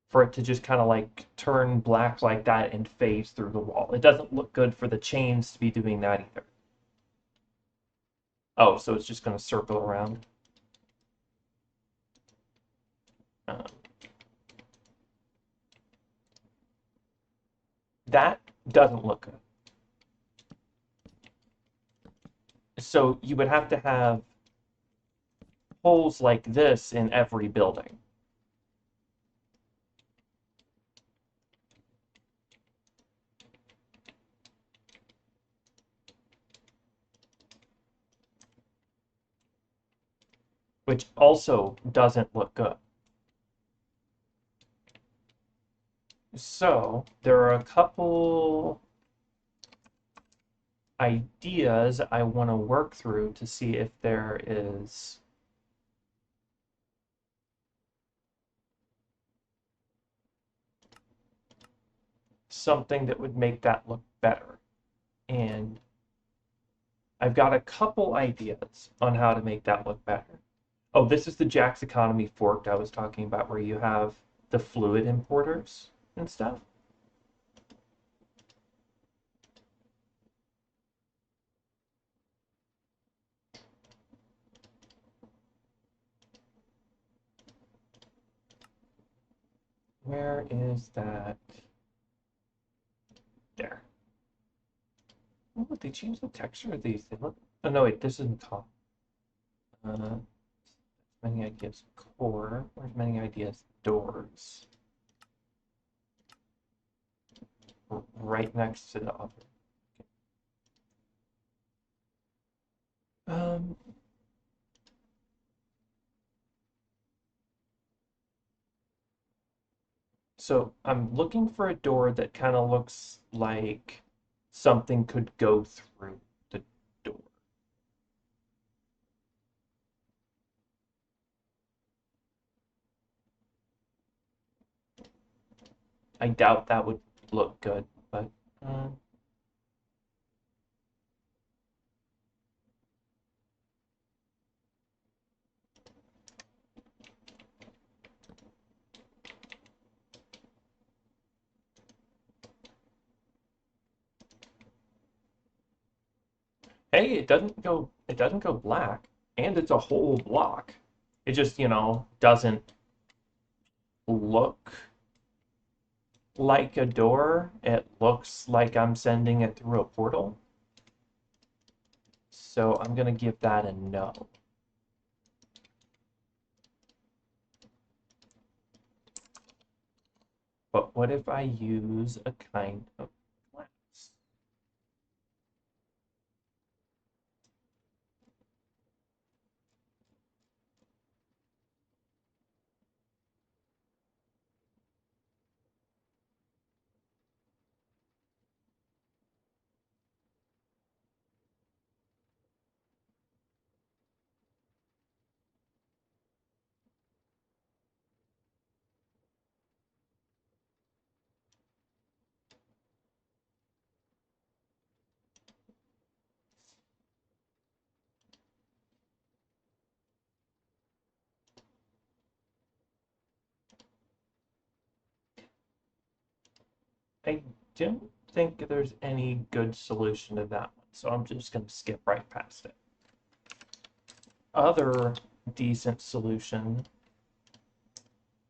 [SPEAKER 1] for it to just kind of like turn black like that and phase through the wall. It doesn't look good for the chains to be doing that either. Oh, so it's just going to circle around. Um, that doesn't look good. So you would have to have holes like this in every building. Which also doesn't look good. So there are a couple ideas I want to work through to see if there is something that would make that look better. And I've got a couple ideas on how to make that look better. Oh, this is the Jack's Economy fork I was talking about, where you have the fluid importers and stuff. Where is that? There. Oh, they changed the texture of these. They look. Oh no, wait, this isn't top. Many ideas core. Where's many ideas doors? Right next to the other. Um. So I'm looking for a door that kind of looks like something could go through the door. I doubt that would look good, but hey, it doesn't go black, and it's a whole block. It just, doesn't look like a door. It looks like I'm sending it through a portal. So I'm gonna give that a no. But what if I use a kind of glass? I don't think there's any good solution to that one, so I'm just gonna skip right past it. Other decent solution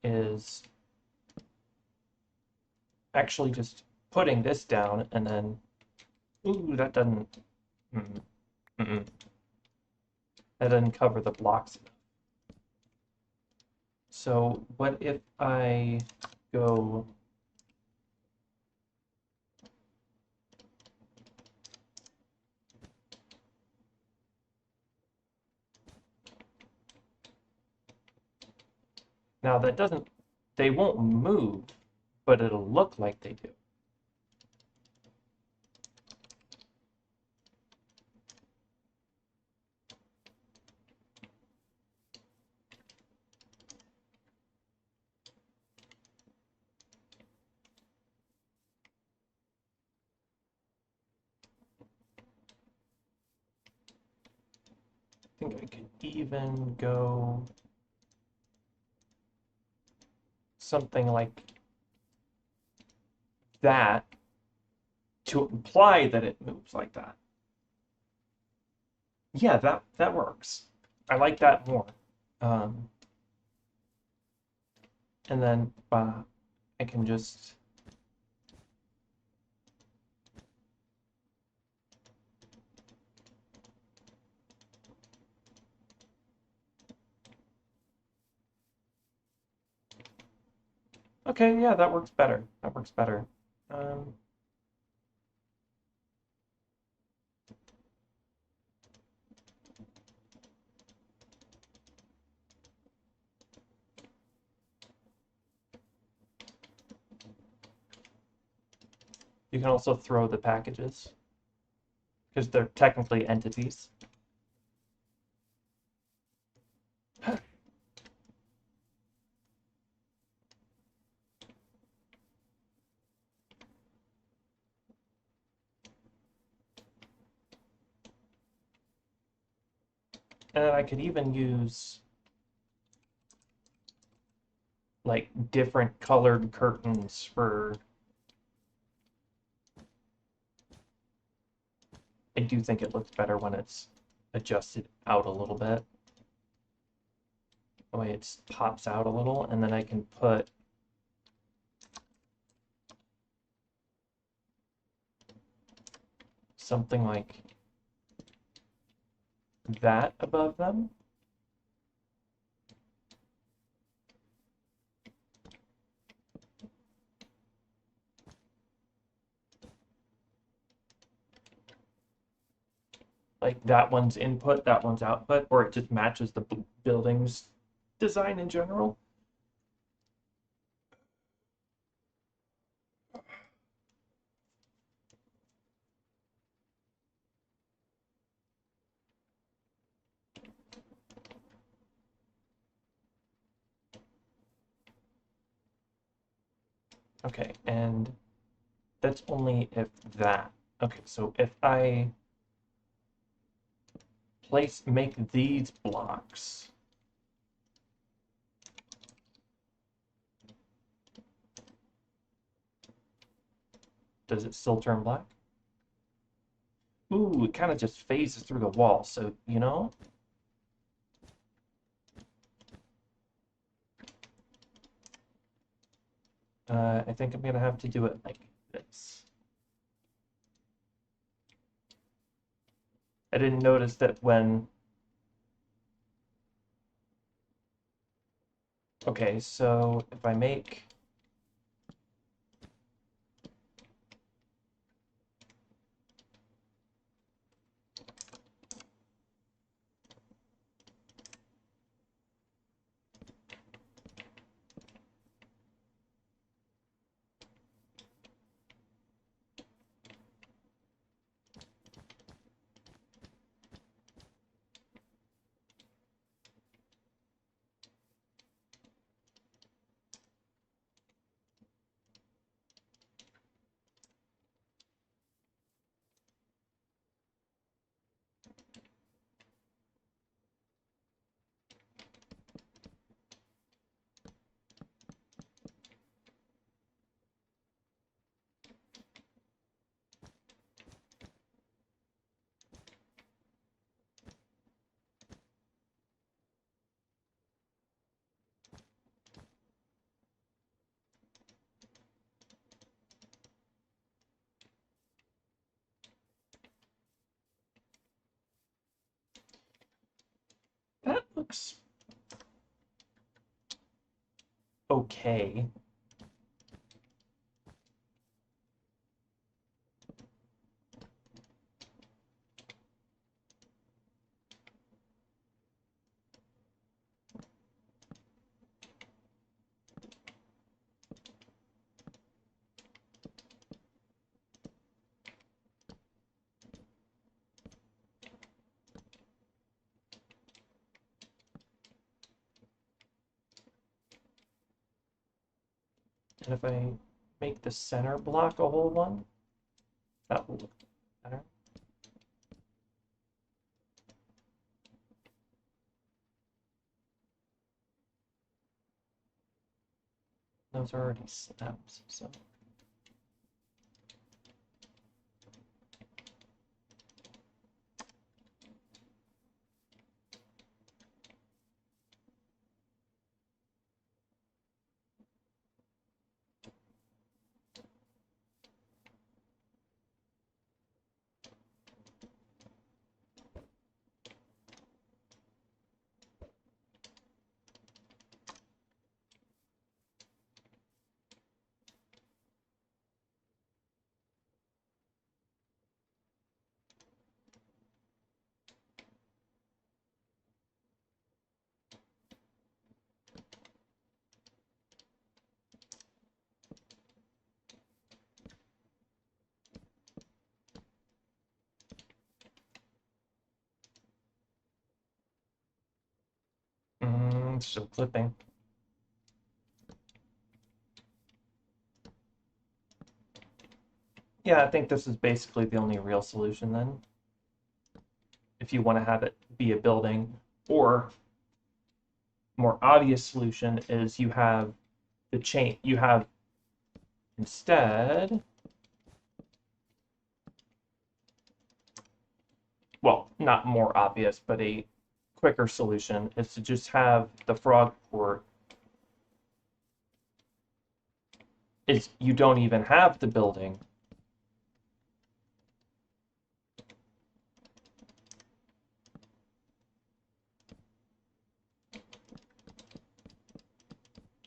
[SPEAKER 1] is actually just putting this down and then, ooh, that doesn't, mm, mm, that doesn't cover the blocks. So what if I go now? That doesn't, they won't move, but it'll look like they do. I think I could even go something like that to imply that it moves like that. Yeah, that works. I like that more. Um, and then I can just okay, yeah, that works better. That works better. Um, you can also throw the packages because they're technically entities. And I could even use like different colored curtains for. I do think it looks better when it's adjusted out a little bit. The way it pops out a little, and then I can put something like that above them. Like that one's input, that one's output, or it just matches the building's design in general. Okay, and that's only if that. Okay, so if I make these blocks, does it still turn black? Ooh, it kind of just phases through the wall, so, you know? I think I'm gonna have to do it like this. I didn't notice that when... Okay, so if I make... That looks okay. And if I make the center block a whole one, that will look better. Those are already steps, so. Still clipping. Yeah, I think this is basically the only real solution then. If you want to have it be a building, or more obvious solution is you have the chain, you have instead, well, not more obvious, but a quicker solution is to just have the frog port is you don't even have the building.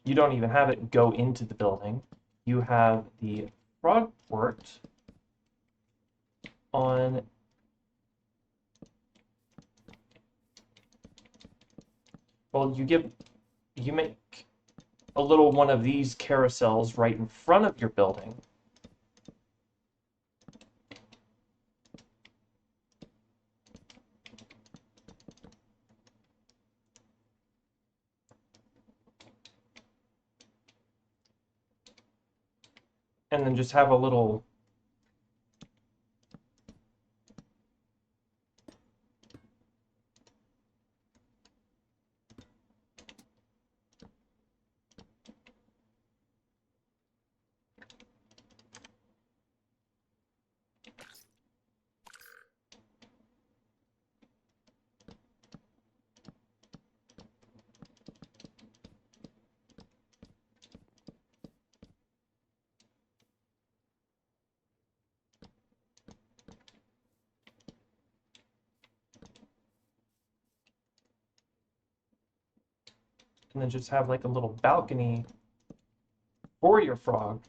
[SPEAKER 1] You don't even have it go into the building. You have the frog port on, well, you make a little one of these carousels right in front of your building. And then just have a little and then just have like a little balcony for your frog.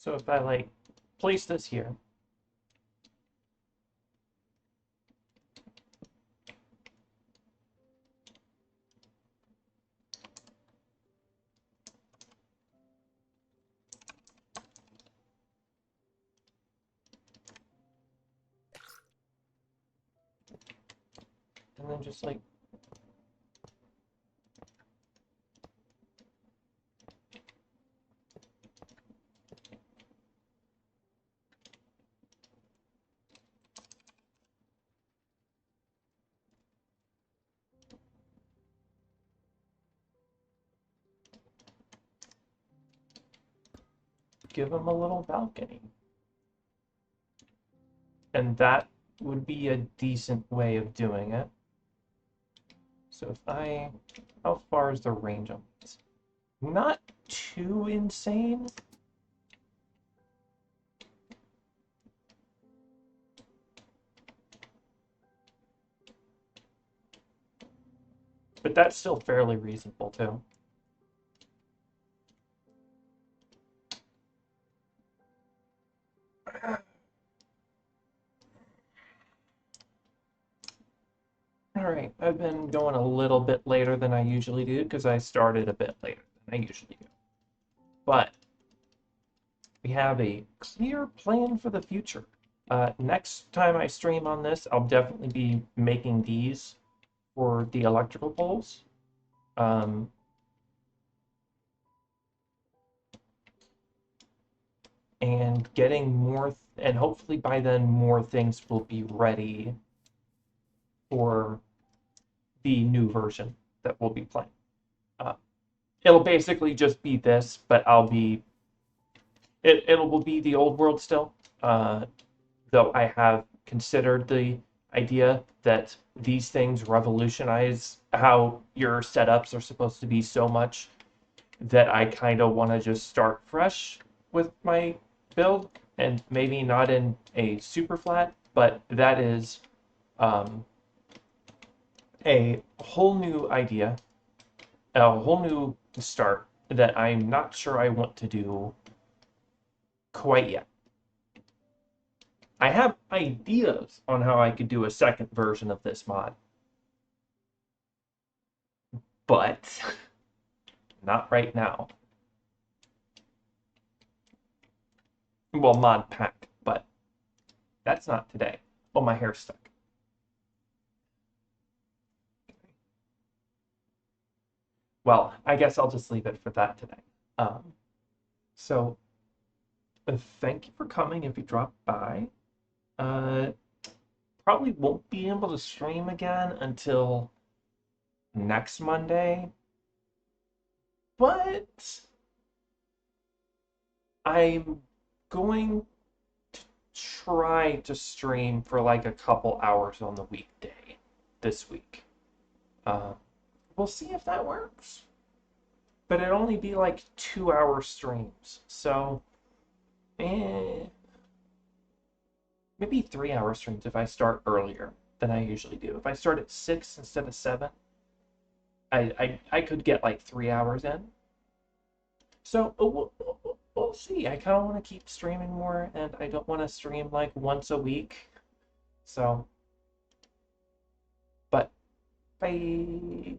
[SPEAKER 1] So if I like place this here, and then just like give them a little balcony. and that would be a decent way of doing it. So how far is the range on this? Not too insane. But that's still fairly reasonable too. All right, I've been going a little bit later than I usually do because I started a bit later than I usually do. But we have a clear plan for the future. Next time I stream on this, I'll definitely be making these for the electrical poles. Um, and getting more, and hopefully by then more things will be ready for the new version that we'll be playing. Uh, it'll basically just be this, but it will be the old world still. Though I have considered the idea that these things revolutionize how your setups are supposed to be so much that I kind of want to just start fresh with my build, and maybe not in a super flat, but that is um, a whole new idea, a whole new start that I'm not sure I want to do quite yet. I have ideas on how I could do a second version of this mod, but not right now. Well, mod pack, but that's not today. Oh, my hair's stuck. Well, I guess I'll just leave it for that today. Um, so, thank you for coming if you dropped by. Uh, Probably won't be able to stream again until next Monday, but I'm going to try to stream for like a couple hours on the weekday this week. Uh, we'll see if that works. But it'd only be like 2 hour streams, so maybe 3 hour streams if I start earlier than I usually do. If I start at 6 instead of 7, I could get like 3 hours in. So we'll see. I kind of want to keep streaming more, and I don't want to stream like once a week. So, but bye.